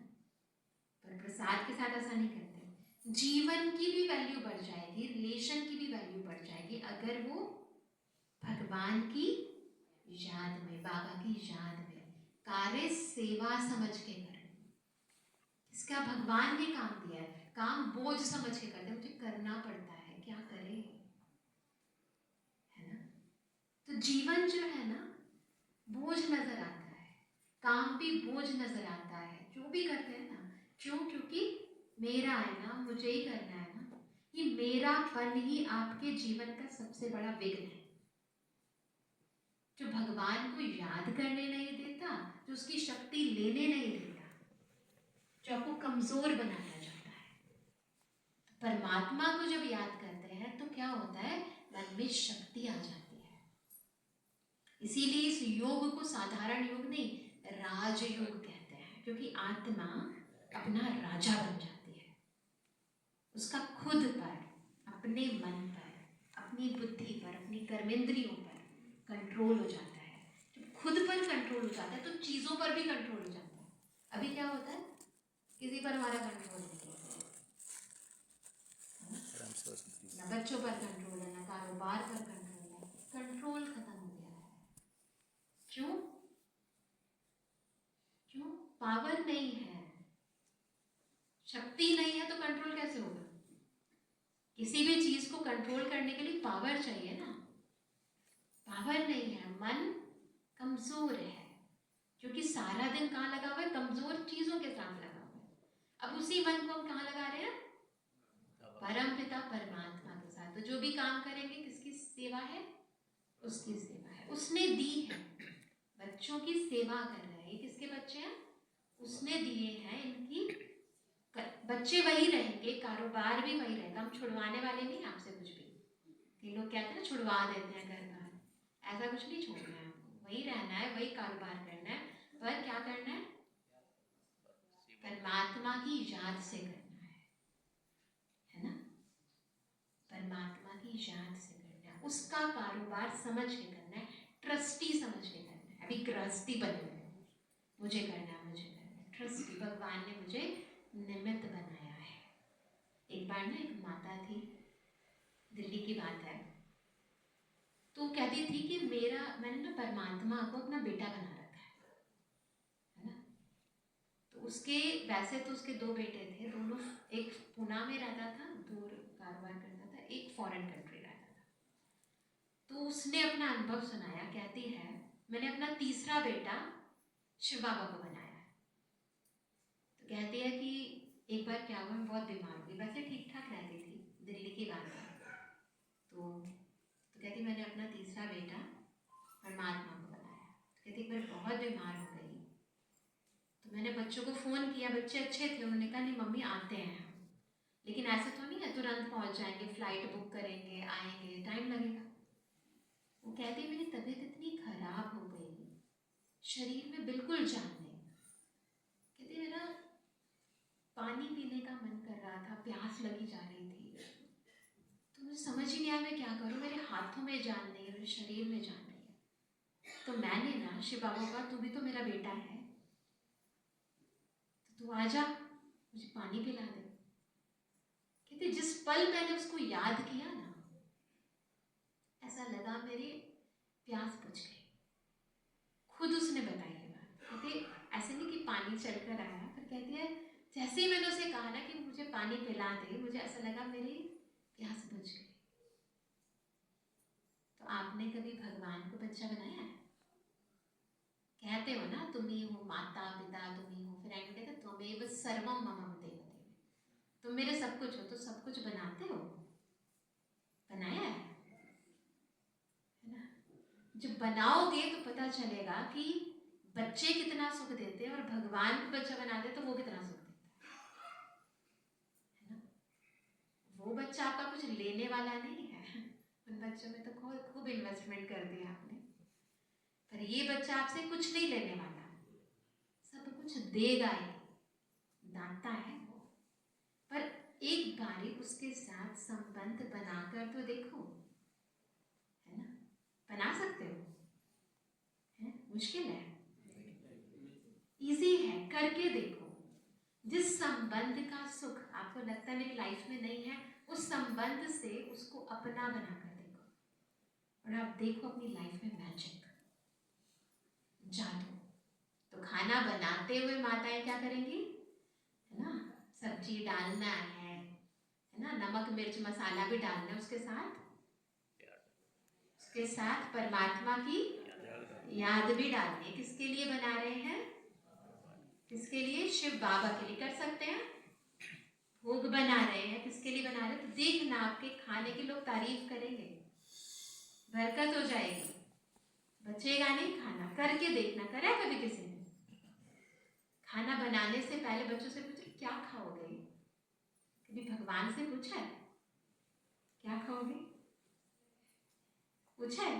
पर प्रसाद के साथ ऐसा नहीं करते। जीवन की भी वैल्यू बढ़ जाएगी, रिलेशन की भी वैल्यू बढ़ जाएगी अगर वो भगवान की याद में, बाबा की याद में कार्य सेवा समझ के करें। इसका भगवान ने काम दिया है, काम बोझ समझ के करते, मुझे करना पड़ता है, क्या करें, है ना। तो जीवन जो है ना बोझ नजर आता है, काम भी बोझ नजर आता है, जो भी करते हैं ना। क्यों? क्योंकि मेरा है ना, मुझे ही करना है ना। ये मेरापन ही आपके जीवन का सबसे बड़ा विघ्न है, जो भगवान को याद करने नहीं देता, जो उसकी शक्ति लेने नहीं देता, जो आपको कमजोर बनाना चाहता है। परमात्मा को जब याद करते हैं तो क्या होता है, मन में शक्ति आ जाती है। इसीलिए इस योग को साधारण योग नहीं, राजयोग कहते हैं, क्योंकि आत्मा अपना राजा बन जाती है। उसका खुद पर, अपने मन पर, अपनी बुद्धि पर, अपनी कर्मेंद्रियों पर कंट्रोल हो जाता है। जब खुद पर कंट्रोल हो जाता है तो चीज़ों पर भी कंट्रोल हो जाता है। अभी क्या होता है, किसी पर हमारा कंट्रोल नहीं होता, ना बच्चों पर कंट्रोल है, ना कारोबार पर कंट्रोल है, कंट्रोल खत्म हो गया है। क्यों? क्यों? पावर नहीं है, शक्ति नहीं है, तो कंट्रोल कैसे होगा? किसी भी चीज को कंट्रोल करने के लिए पावर चाहिए ना, पावर नहीं है, मन कमजोर है, क्योंकि सारा दिन कहाँ लगा हुआ है, कमजोर चीजों के साथ लगा हुआ है। अब उसी मन को हम कहाँ लगा रहे हैं, परम पिता परमात्मा के साथ। तो जो भी काम करेंगे किसकी सेवा है, उसकी सेवा है, उसने दी है। बच्चों की सेवा कर रहे हैं, ये किसके बच्चे हैं, उसने दिए हैं, इनकी बच्चे वही रहेंगे, कारोबार भी वही रहेगा। हम छुड़वाने वाले नहीं आपसे कुछ भी। ये लोग कहते हैं ना छुड़वा देते हैं घर बार, ऐसा कुछ नहीं छोड़ना है आपको, वही रहना है, वही कारोबार करना है। पर क्या करना है, परमात्मा की याद से करना है ना, परमात्मा की याद से करना है, उसका कारोबार समझ के करना है, ट्रस्टी समझ के करना है। अभी गृहस्थी बने हुए हैं, मुझे करना है, मुझे करना है, ट्रस्टी, भगवान ने मुझे निमित्त बनाया है। एक बार ना एक माता थी, दिल्ली की बात है, तो कहती थी कि मैंने ना परमात्मा को अपना बेटा बना रखा है ना। तो उसके, वैसे तो उसके दो बेटे थे, दोनों, एक पुणे में रहता था, दूर कारोबार करता था, एक फॉरेन कंट्री रहता था। तो उसने अपना अनुभव सुनाया, कहती है मैंने अपना तीसरा बेटा शिव बाबा को बनाया। तो कहती है कि एक बार क्या हुआ, मैं बहुत बीमार हो गई, वैसे ठीक ठाक रहती थी, दिल्ली की बात है। तो कहती मैंने अपना तीसरा बेटा परमात्मा को बनाया। तो कहती एक बार बहुत बीमार हो गई, तो मैंने बच्चों को फ़ोन किया, बच्चे अच्छे थे, उन्होंने कहा नहीं मम्मी आते हैं हम, लेकिन ऐसा तो नहीं है तुरंत पहुंच जाएंगे, फ़्लाइट बुक करेंगे, आएंगे, टाइम लगेगा। वो कहती मेरी तबीयत इतनी खराब हो गई, शरीर में बिल्कुल जान नहीं, कहती मेरा पानी पीने का मन कर रहा था, प्यास लगी जा रही थी, तो मुझे समझ ही नहीं आया मैं क्या करूं, मेरे हाथों में जान नहीं है, मेरे शरीर में जान नहीं है। तो मैंने ना शिव बाबा का, तू भी तो मेरा बेटा है, तो तू आ जा, मुझे पानी पिला दे। कहते जिस पल मैंने उसको याद किया ना, ऐसा लगा मेरी प्यास बुझ गई। खुद उसने बताई ये बात, कहते ऐसे नहीं कि पानी चलकर आया, पर कहती है जैसे ही मैंने उसे कहा ना कि मुझे पानी पिला दे, मुझे ऐसा लगा मेरी प्यास बुझ गई। तो आपने कभी भगवान को बच्चा बनाया है? कहते हो ना तुम ही हो माता पिता, तुम ही हो, फिर एंड कहते त्वमेव सर्वम मम देवदेव, तुम मेरे सब कुछ हो, तो सब कुछ बनाते हो, बनाया है ना। जब बनाओगे तो पता चलेगा कि बच्चे कितना सुख देते हैं, और भगवान को बच्चा बनाते तो वो कितना सुख देता है ना। वो बच्चा आपका कुछ लेने वाला नहीं है, उन बच्चों में तो खूब इन्वेस्टमेंट कर दिया आपने, पर ये बच्चा आपसे कुछ नहीं लेने वाला, सब कुछ देगा ही, डांटता है वो, पर एक बारी उसके साथ संबंध बनाकर तो देखो, है ना? बना सकते हो, है? मुश्किल है, इजी है, करके देखो। जिस संबंध का सुख आपको लगता है मेरी लाइफ में नहीं है, उस संबंध से उसको अपना बनाकर देखो, और आप देखो अपनी लाइफ में मैजिक, जादू। तो खाना बनाते हुए माताएं क्या करेंगी, है ना? सब्जी डालना है ना? नमक मिर्च मसाला भी डालना है, उसके साथ परमात्मा की याद भी डालनी है। किसके लिए बना रहे हैं? किसके लिए? शिव बाबा के लिए। कर सकते हैं? भोग बना रहे हैं, किसके लिए बना रहे हैं? तो देखना आपके खाने के लोग तारीफ करेंगे, बरकत हो जाएगी, बचेगा नहीं खाना। करके देखना। करा कभी किसी ने? खाना बनाने से पहले बच्चों से पूछे क्या खाओगे? कभी भगवान से पूछा है क्या खाओगे? पूछा है?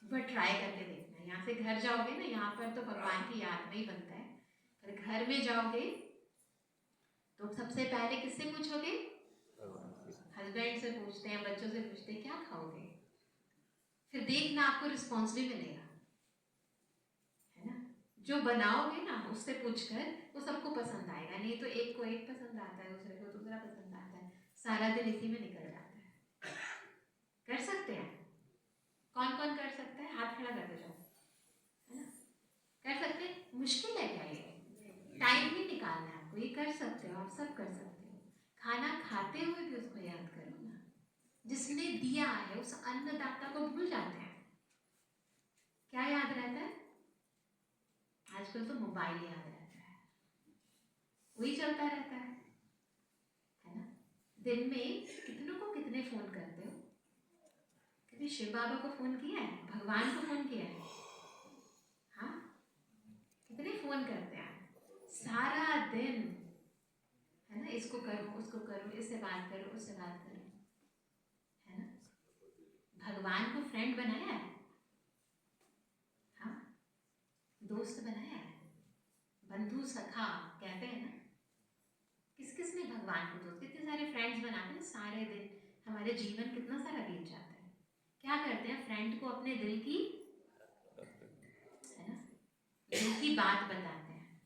पर ट्राई करके देखना। यहाँ से घर जाओगे ना, यहाँ पर तो भगवान की याद में ही बनता है, पर घर में जाओगे तो सबसे पहले किससे पूछोगे? हस्बैंड से पूछते हैं, बच्चों से पूछते हैं क्या खाओगे? फिर देखना आपको रिस्पॉन्स भी मिलेगा, है ना? जो बनाओगे ना उससे पूछकर, वो सबको पसंद आएगा। नहीं तो एक को एक पसंद आता है, दूसरे को दूसरा पसंद आता है, सारा दिन इसी में निकल जाता है। कर सकते हैं? कौन कौन कर सकता है? हाथ खड़ा करते जाओ, है ना? कर सकते हैं? मुश्किल है क्या ये? टाइम ही निकालना है आपको, ये कर सकते हो, आप सब कर सकते हो। खाना खाते हुए भी उसको याद करो ना, जिसने दिया है उस अन्नदाता को भूल जाते हैं। क्या याद रहता है? आजकल तो मोबाइल याद रहता है, वही चलता रहता है ना? दिन में कितनों को कितने फोन करते हो? कभी शिव बाबा को फोन किया है? भगवान को फोन किया है? हाँ, कितने फोन करते हैं सारा दिन, है ना? इसको करो, उसको करो, इससे बात करो, उससे बात करो, है ना? भगवान को फ्रेंड बनाया है? हाँ, दोस्त बनाया है, बंधु सखा कहते हैं ना। किस किस ने भगवान को दोस्त, कितने सारे फ्रेंड्स बनाते हैं सारे दिन। हमारे जीवन कितना सारा बीत जाता है, क्या करते हैं? फ्रेंड को अपने दिल की, है ना, दिल की बात बताते हैं,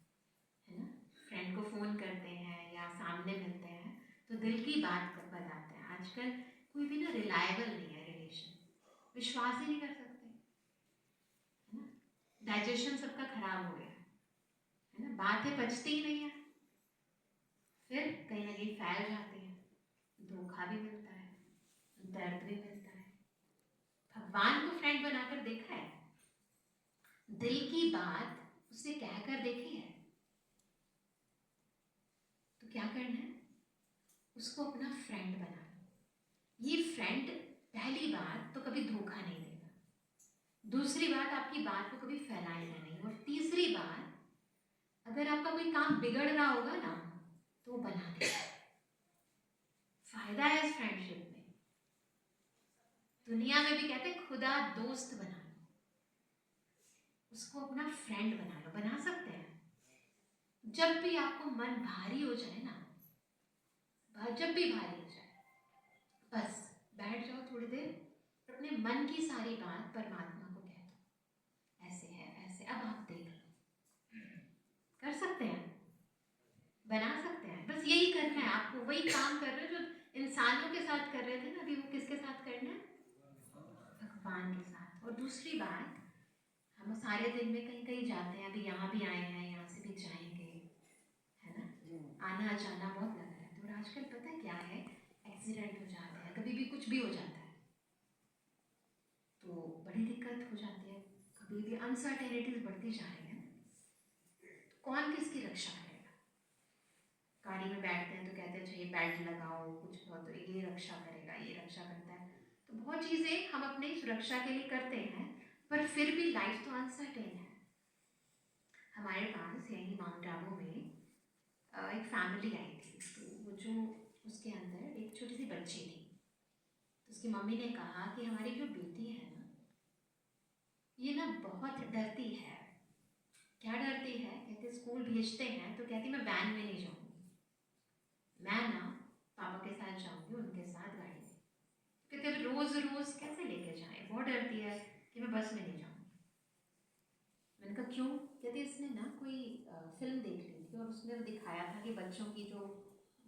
है ना? फ्रेंड को फोन करते हैं या सामने मिलते हैं तो दिल की बात बताते हैं। आजकल कोई भी ना रिलायबल नहीं है रिलेशन, विश्वास ही नहीं कर सकते, है ना? डाइजेशन सबका खराब हो गया है ना, बातें पचती ही नहीं है, फिर कहीं ना कहीं फैल जाती है, धोखा भी मिलता है, दर्द भी मिलता है। भगवान को फ्रेंड बनाकर देखा है? दिल की बात उससे कहकर देखी है? तो क्या करना है? उसको अपना फ्रेंड बना लो। ये फ्रेंड पहली बात तो कभी धोखा नहीं देगा, दूसरी बात आपकी बात को कभी फैलाएगा नहीं, और तीसरी बात अगर आपका कोई काम बिगड़ रहा होगा ना तो वो बना देगा। फायदा है इस फ्रेंडशिप में। दुनिया में भी कहते हैं खुदा दोस्त बना लो, उसको अपना फ्रेंड बना लो। बना सकते हैं? जब भी आपको मन भारी हो जाए ना, जब भी भारी हो जाए, बस बैठ जाओ थोड़ी देर, अपने मन की सारी बात परमात्मा को कह दो, ऐसे है ऐसे, अब आप देख लो। कर सकते हैं? बना सकते हैं? बस यही करना है आपको, वही काम कर रहे हो जो इंसानों के साथ कर रहे थे ना अभी, वो किसके साथ करना है? भगवान के साथ। और दूसरी बात, हम सारे दिन में कहीं कहीं जाते हैं, अभी यहाँ भी आए हैं, यहाँ से भी जाएंगे, है ना? आना जाना बहुत लगा रहता है, और आजकल पता है क्या है, एक्सीडेंट हो जाते हैं, कभी भी कुछ भी हो जाता है तो बड़ी दिक्कत हो जाती है, कभी भी अनसर्टेनिटीज बढ़ती जा रही है। तो कौन किसकी रक्षा करेगा? गाड़ी में बैठते हैं तो कहते हैं चाहिए बेल्ट लगाओ, कुछ बहुत तो ये रक्षा करेगा, ये रक्षा करता है। तो बहुत चीज़ें हम अपनी सुरक्षा के लिए करते हैं, पर फिर भी लाइफ तो अनसर्टेन है। हमारे पास यही माउंट आबू में एक फैमिली आई थी, तो वो जो उसके अंदर एक छोटी सी बच्ची थी, तो उसकी मम्मी ने कहा कि हमारी जो बेटी है ना, ये ना बहुत डरती है। क्या डरती है? कहते स्कूल भेज भेजते हैं तो कहती मैं वैन में नहीं जाऊँगी, मैं ना पापा के साथ जाऊँगी, उनके साथ गाड़ी में। कहते अब रोज़ रोज़ कैसे लेके जाएं, बहुत डरती है कि मैं बस में नहीं जाऊँगी। मैंने कहा क्यों? कहती इसने ना कोई फिल्म देख ली थी और उसमें वो दिखाया था कि बच्चों की जो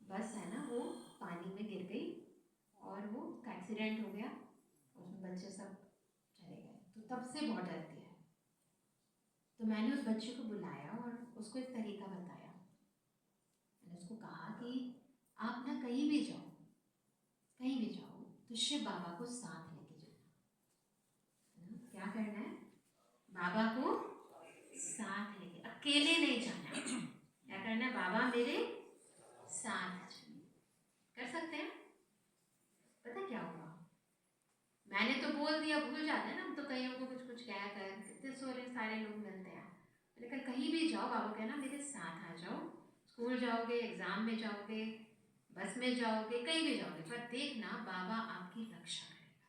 बस है ना वो पानी में गिर गई और वो एक्सीडेंट हो गया, उसमें बच्चे सब चले गए, तो तब से बहुत डरती है। तो मैंने उस बच्चे को बुलाया और उसको एक तरीका बताया। मैंने उसको कहा कि आप ना कहीं भी जाओ तो शिव बाबा को साथ लेके जाना। क्या करना है? बाबा को साथ लेके, अकेले नहीं जाना। क्या करना है? बाबा मेरे साथ चलिए। कर सकते हैं? पता क्या होगा? मैंने तो बोल दिया, भूल जाते हैं ना हम तो, कईयों को कुछ कुछ कह कर, कितने सारे लोग मिलते हैं। मैंने कहा कहीं भी जाओ, बाबा कहना मेरे साथ आ जाओ, स्कूल जाओगे, एग्जाम में जाओगे, बस में जाओगे, कहीं भी जाओगे, पर देखना बाबा आपकी रक्षा करेगा,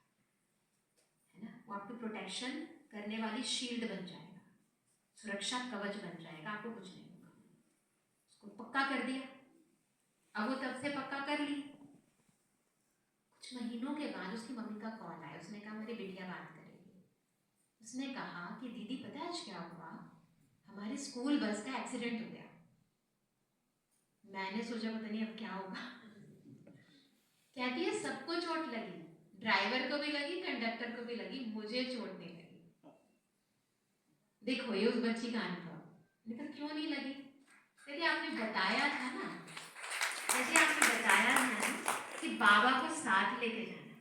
है ना। वो आपकी प्रोटेक्शन करने वाली शील्ड बन जाएगा, सुरक्षा कवच बन जाएगा, आपको कुछ नहीं होगा। उसको पक्का कर दिया। अब वो तब से पक्का कर ली। कुछ महीनों के बाद उसकी मम्मी का कॉल आया, उसने कहा मेरी बिटिया बात करेगी। उसने कहा कि दीदी पता है आज क्या हुआ, हमारे स्कूल बस का एक्सीडेंट हो गया। मैंने सोचा पता नहीं अब क्या होगा। कहती है सबको चोट लगी, ड्राइवर को भी लगी, कंडक्टर को भी लगी, मुझे चोट नहीं लगी। देखो ये उस बच्ची का अनुभव। लेकिन क्यों नहीं लगी? कहती आपने बताया था ना, कहती आपने बताया था ना कि बाबा को साथ लेके जाना,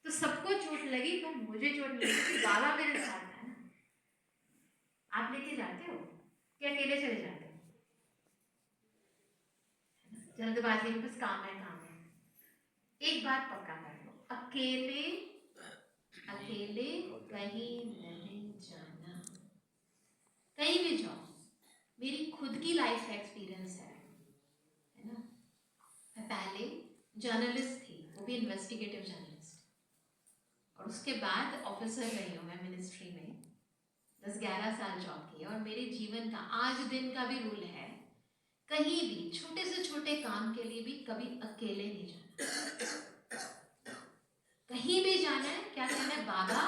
तो सबको चोट लगी पर मुझे चोट नहीं लगी, बाबा मेरे साथ था ना। आप लेके जाते हो क्या अकेले चले जाते हो? जल्दबाजी में बस काम है काम है। एक बात पक्का कर लो, अकेले अकेले कहीं नहीं जाना। कहीं भी जाओ, मेरी खुद की लाइफ का एक्सपीरियंस है ना। मैं पहले जर्नलिस्ट थी, वो भी इन्वेस्टिगेटिव जर्नलिस्ट, और उसके बाद ऑफिसर रही हूँ मैं मिनिस्ट्री में, 10-11 साल जॉब की। और मेरे जीवन का आज दिन का भी रूल है, कहीं भी छोटे से छोटे काम के लिए भी कभी अकेले नहीं जाना। कहीं भी जाना है, क्या कहना है? बाबा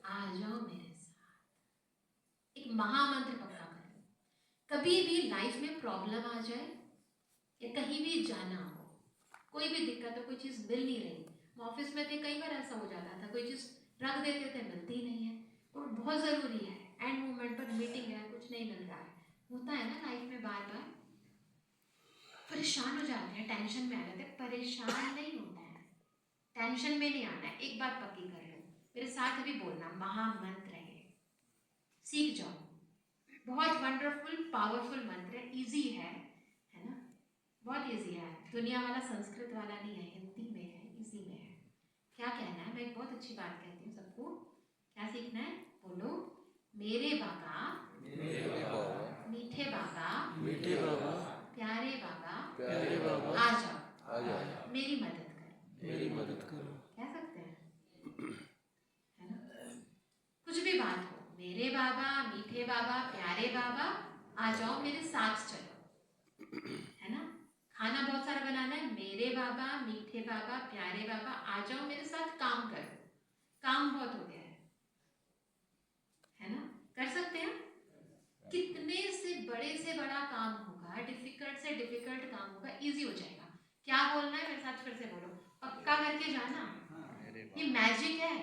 आ जाओ मेरे साथ। एक महामंत्र पक्का कर लो। कभी भी लाइफ में प्रॉब्लम आ जाए या कहीं भी जाना हो, कोई भी दिक्कत हो, कोई चीज मिल नहीं रही, ऑफिस में थे कई बार ऐसा हो जाता था, कोई चीज रख देते थे मिलती ही नहीं है, और बहुत जरूरी है, एंड मोमेंट पर मीटिंग है, कुछ नहीं मिल रहा है, होता है ना लाइफ में, बार बार परेशान हो जाते हैं, टेंशन में आ जाते हैं। परेशान नहीं होना है, टेंशन में नहीं आना है। एक बात पक्की कर लो, मेरे साथ अभी बोलना, महामंत्र है, सीख जाओ। बहुत वंडरफुल पावरफुल मंत्र है, इजी है ना, बहुत इजी है। दुनिया वाला संस्कृत वाला नहीं है, हिंदी में है, इजी में है। क्या कहना है? मैं एक बहुत अच्छी बात कहती हूँ सबको, क्या सीखना है? बोलो, मेरे बाबा मीठे बाबा, मीठे बाबा, प्यारे बाबा, प्यारे बाबा, आ जाओ, मेरी मदद करो, मेरी मदद करो। कह सकते हैं, है ना। कुछ भी बात हो, मेरे बाबा, मीठे बाबा, प्यारे बाबा, आ जाओ मेरे साथ चलो, है ना। खाना बहुत सारा बनाना है, मेरे बाबा, मीठे बाबा, प्यारे बाबा, आ जाओ मेरे साथ काम करो। काम बहुत हो गया है ना, कर सकते हैं। कितने से बड़ा काम होगा, डिफिकल्ट से डिफिकल्ट काम होगा, इजी हो जाएगा। क्या बोलना है? मेरे साथ फिर से बोलो, पक्का करके जाना। ये मैजिक है।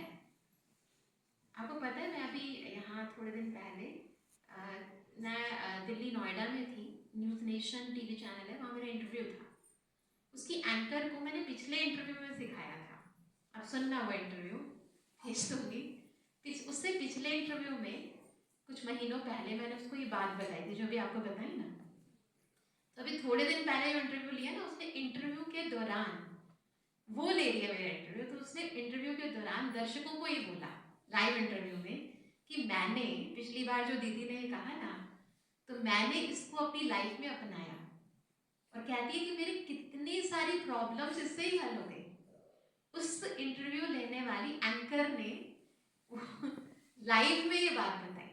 आपको पता है, मैं अभी यहाँ थोड़े दिन पहले मैं दिल्ली नोएडा में थी, न्यूज़ नेशन टीवी चैनल है, वहाँ मेरा इंटरव्यू था। उसकी एंकर को मैंने पिछले इंटरव्यू में सिखाया था, अब सुनना वो इंटरव्यू, भेज दूंगी। उससे पिछले इंटरव्यू में कुछ महीनों पहले मैंने उसको ये बात बताई थी जो भी आपको बताई ना। तो अभी थोड़े दिन पहले जो इंटरव्यू लिया ना, उसने इंटरव्यू के दौरान, वो ले लिया मेरा इंटरव्यू, तो उसने इंटरव्यू के दौरान दर्शकों को ये बोला लाइव इंटरव्यू में कि मैंने पिछली बार जो दीदी ने कहा ना, तो मैंने इसको अपनी लाइफ में अपनाया, और कहती है कि मेरी कितनी सारी प्रॉब्लम्स इससे ही हल हो गई। उस इंटरव्यू लेने वाली एंकर ने लाइव में ये बात बताई।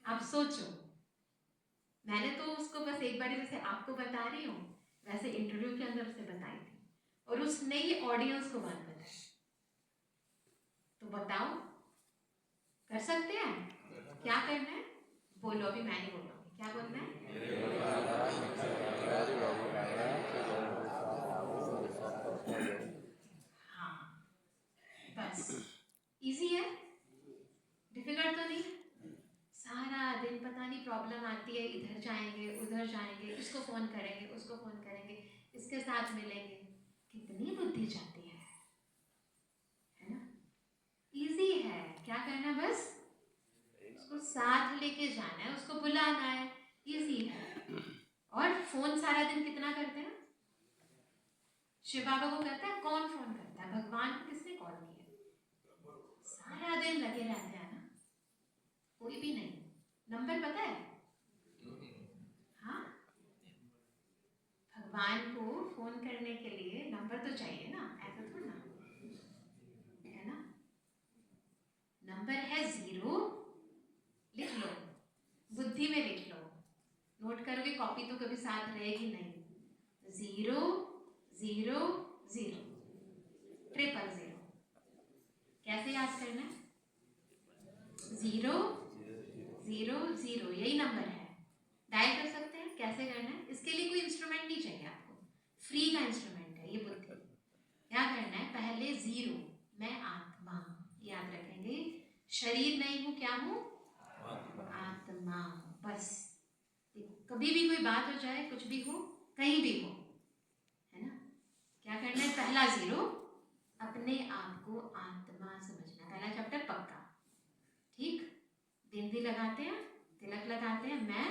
आप सोचो, मैंने तो उसको बस एक बार जैसे आपको बता रही हूँ वैसे इंटरव्यू के अंदर उसे बताई थी और उसने ही ऑडियंस को बात बताई। तो बताओ कर सकते हैं? क्या करना है? बोलो, अभी मैं नहीं बोलूँगी, क्या बोलना है? हाँ, बस इजी है, डिफिकल्ट तो नहीं है। सारा दिन पता नहीं प्रॉब्लम आती है, इधर जाएंगे उधर जाएंगे, इसको फ़ोन करेंगे उसको फ़ोन करेंगे, इसके साथ मिलेंगे, कितनी बुद्धि जाती है ना? इजी है, क्या करना है बस उसको साथ लेके जाना है, उसको बुलाना है, इजी है। और फ़ोन सारा दिन कितना करते हैं? शिव बाबा को करता है, कौन फ़ोन करता है? भगवान को किसने कॉल किया? सारा दिन लगे रहते हैं ना, कोई भी नहीं। नंबर पता है? हाँ, भगवान को फोन करने के लिए नंबर तो चाहिए ना, ऐसा थोड़ा ना है ना। नंबर है 0, लिख लो, बुद्धि में लिख लो, नोट करोगे कॉपी तो कभी साथ रहेगी नहीं। 0 0 0 000। कैसे याद करना है? 0 0 0 यही नंबर है, डायल कर सकते हैं। कैसे करना है? इसके लिए कोई इंस्ट्रूमेंट नहीं चाहिए आपको, फ्री का इंस्ट्रूमेंट है ये बुद्धि। क्या करना है? पहले 0, मैं आत्मा, याद रखेंगे, शरीर नहीं हूँ, क्या हूँ? आत्मा। बस कभी भी कोई बात हो जाए, कुछ भी हो, कहीं भी हो, है ना, क्या करना है? पहला 0, अपने आप को आत्मा समझना। पहला चैप्टर पक्का, ठीक, बिंदी लगाते हैं, तिलक लगाते हैं, मैं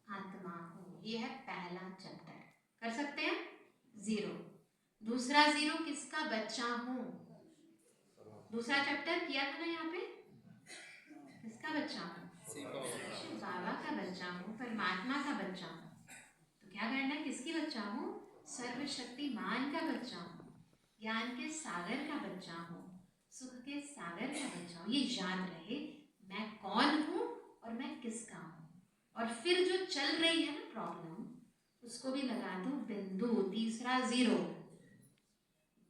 आत्मा हूँ, ये है पहला चैप्टर। कर सकते हैं? 0। दूसरा 0, किसका बच्चा हूँ? दूसरा चैप्टर किया था ना यहाँ पे, किसका बच्चा हूँ? शिव बाबा का बच्चा हूँ, परमात्मा का बच्चा हूँ। तो क्या करना है? किसकी बच्चा हूँ? सर्वशक्तिमान का बच्चा हूँ, ज्ञान के सागर का बच्चा हूँ, सुख के सागर का बच्चा हूँ। ये याद रहे, मैं कौन हूँ और मैं किसका हूँ। और फिर जो चल रही है ना प्रॉब्लम, उसको भी लगा दूँ बिंदु, तीसरा 0।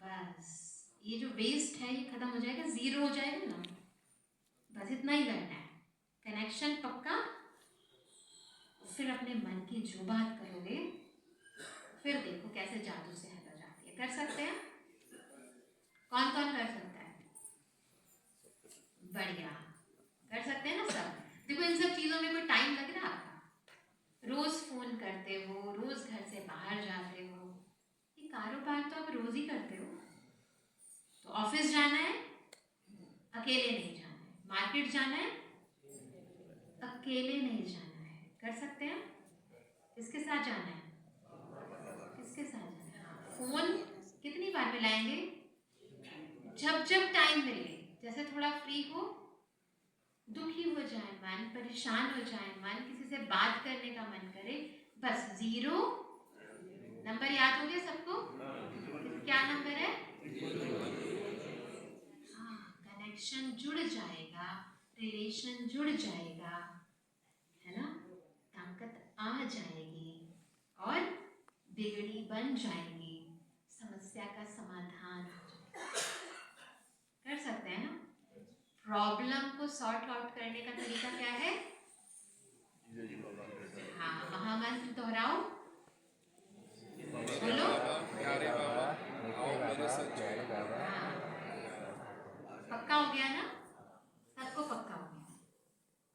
बस ये जो वेस्ट है ये खत्म हो जाएगा, 0 हो जाएगा ना। बस इतना ही करना है, कनेक्शन पक्का। फिर अपने मन की जो बात करोगे, फिर देखो कैसे जादू से हट जाती है। कर सकते हैं? कौन कौन कर सकता है? बढ़िया, कर सकते हैं ना सब। देखो इन सब चीज़ों में कोई टाइम लग रहा आपका? रोज़ फ़ोन करते हो, रोज़ घर से बाहर जाते हो, ये कारोबार तो आप रोज़ ही करते हो। तो ऑफिस जाना है, अकेले नहीं जाना है, मार्केट जाना है, अकेले नहीं जाना है। कर सकते हैं? किसके साथ जाना है? किसके साथ जाना है? हाँ, फ़ोन कितनी बार मिलाएंगे? जब जब टाइम मिले, जैसे थोड़ा फ्री हो, दुखी हो जाए मन, परेशान हो जाए मन, किसी से बात करने का मन करे, बस 0 नंबर याद हो गया सबको? क्या नंबर है? हाँ, कनेक्शन जुड़ जाएगा, रिलेशन जुड़ जाएगा, है ना, ताकत आ जाएगी और बिगड़ी बन जाएगी, समस्या का समाधान हो जाएगा। कर सकते हैं ना? प्रॉब्लम को सॉर्ट आउट करने का तरीका क्या है? हाँ, महामंत्र दोहराओ, बोलो। हाँ, पक्का हो गया ना? सबको पक्का हो गया।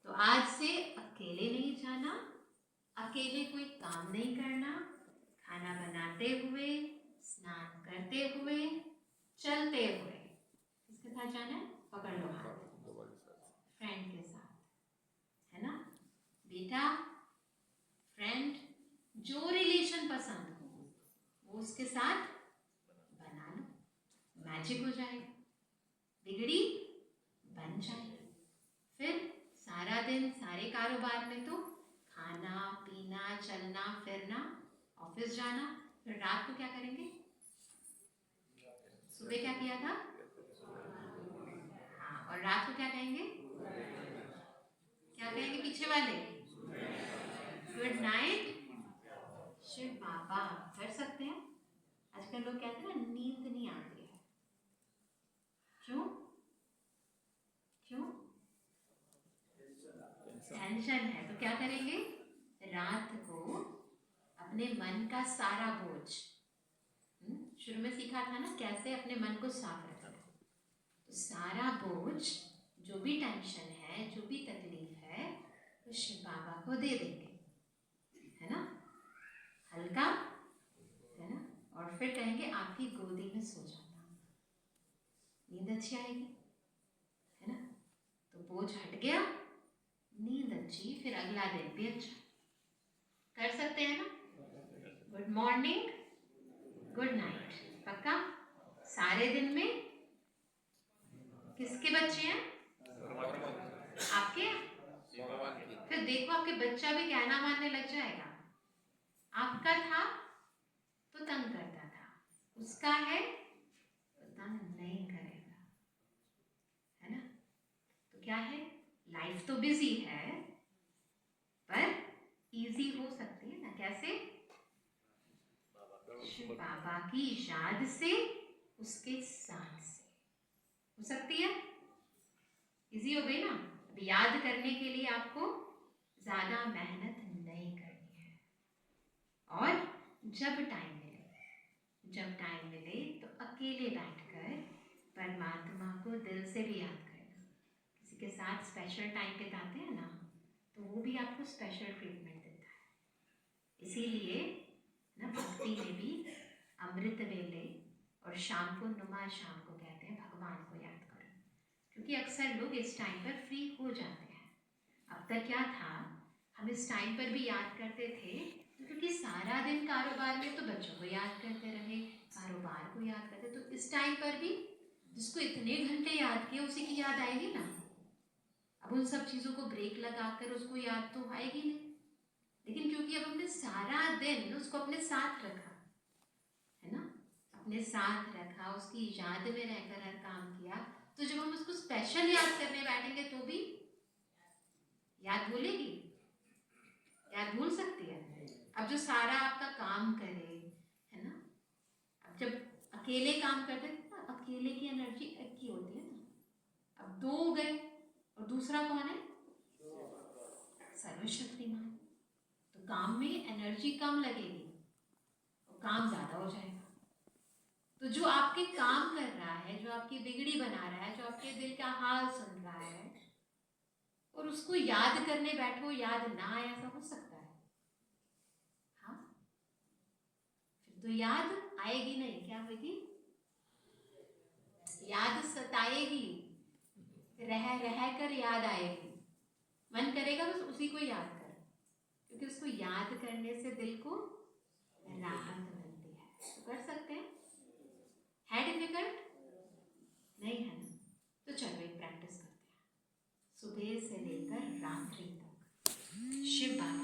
तो आज से अकेले नहीं जाना, अकेले कोई काम नहीं करना, खाना बनाते हुए, स्नान करते हुए, चलते हुए, किसके साथ जाना है? पकड़ लो हाथ, फ्रेंड के साथ, है ना बेटा। फ्रेंड जो रिलेशन पसंद हो वो उसके साथ बना लो, मैजिक हो जाएगा, बिगड़ी बन जाएगी। फिर सारा दिन सारे कारोबार में तो खाना पीना, चलना फिरना, ऑफिस जाना, फिर रात को क्या करेंगे? सुबह क्या किया था? हाँ, और रात को क्या कहेंगे? क्या कहेंगे पीछे वाले? टेंशन है तो क्या करेंगे, रात को अपने मन का सारा बोझ, शुरू में सीखा था ना कैसे अपने मन को साफ रखना, तो सारा बोझ, जो भी टेंशन है, जो भी तकलीफ है, तो शिव बाबा को दे देंगे, है ना, हल्का, है ना, और फिर कहेंगे आपकी गोदी में सो जाता हूँ, नींद अच्छी आएगी, है ना, तो बोझ हट गया, नींद अच्छी, फिर अगला दिन भी अच्छा, कर सकते हैं ना। गुड मॉर्निंग, गुड नाइट, पक्का सारे दिन में। किसके बच्चे हैं, आपके, फिर देखो आपके बच्चा भी कहना मानने लग जाएगा, आपका था तो तंग करता था, उसका है तो तंग नहीं करेगा, है ना, तो क्या है, लाइफ तो बिजी है पर इजी हो सकती है ना, कैसे, शिव बाबा की याद से, उसके साथ से हो सकती है, इजी हो गई ना। अब याद करने के लिए आपको ज्यादा मेहनत नहीं करनी है, और जब टाइम मिले तो अकेले बैठकर परमात्मा को दिल से भी याद करना, किसी के साथ स्पेशल टाइम बिताते हैं ना, तो वो भी आपको स्पेशल ट्रीटमेंट देता है, इसीलिए ना भक्ति में भी अमृत वेले और शाम को नुमा शाम को कहते हैं भगवान को याद करो, क्योंकि अक्सर लोग इस टाइम पर फ्री हो जाते हैं। अब तक क्या था, हम इस टाइम पर भी याद करते थे, क्योंकि सारा दिन कारोबार में तो बच्चों को याद करते रहे, कारोबार को याद करते, तो इस टाइम पर भी जिसको इतने घंटे याद किए उसी की याद आएगी ना। अब उन सब चीज़ों को ब्रेक लगाकर उसको याद तो आएगी नहीं, लेकिन क्योंकि अब हमने सारा दिन उसको अपने साथ रखा, है ना, अपने साथ रखा, उसकी याद में रहकर हर काम किया, तो जब हम उसको स्पेशल याद करने बैठेंगे तो भी याद भूलेगी, याद भूल सकती है। अब जो सारा आपका काम करे, है ना, अब जब अकेले काम करते थे ना, अकेले की एनर्जी एक ही होती है ना, अब दो गए और दूसरा कौन है, सर्वशक्तिमान, तो काम में एनर्जी कम लगेगी और काम ज्यादा हो जाएगा। तो जो आपके काम कर रहा है, जो आपकी बिगड़ी बना रहा है, जो आपके दिल का हाल सुन रहा है, और उसको याद करने बैठो याद ना आए, ऐसा हो सकता है, हाँ, फिर तो याद आएगी नहीं, क्या होगी, याद सताएगी, रह रह कर याद आएगी, मन करेगा बस उसी को याद कर, क्योंकि उसको याद करने से दिल को राहत मिलती है, तो कर सकते हैं, है डिफिकल्ट नहीं है ना, तो चलो एक प्रैक्टिस करते हैं, सुबह से लेकर रात्रि तक शिव बाबा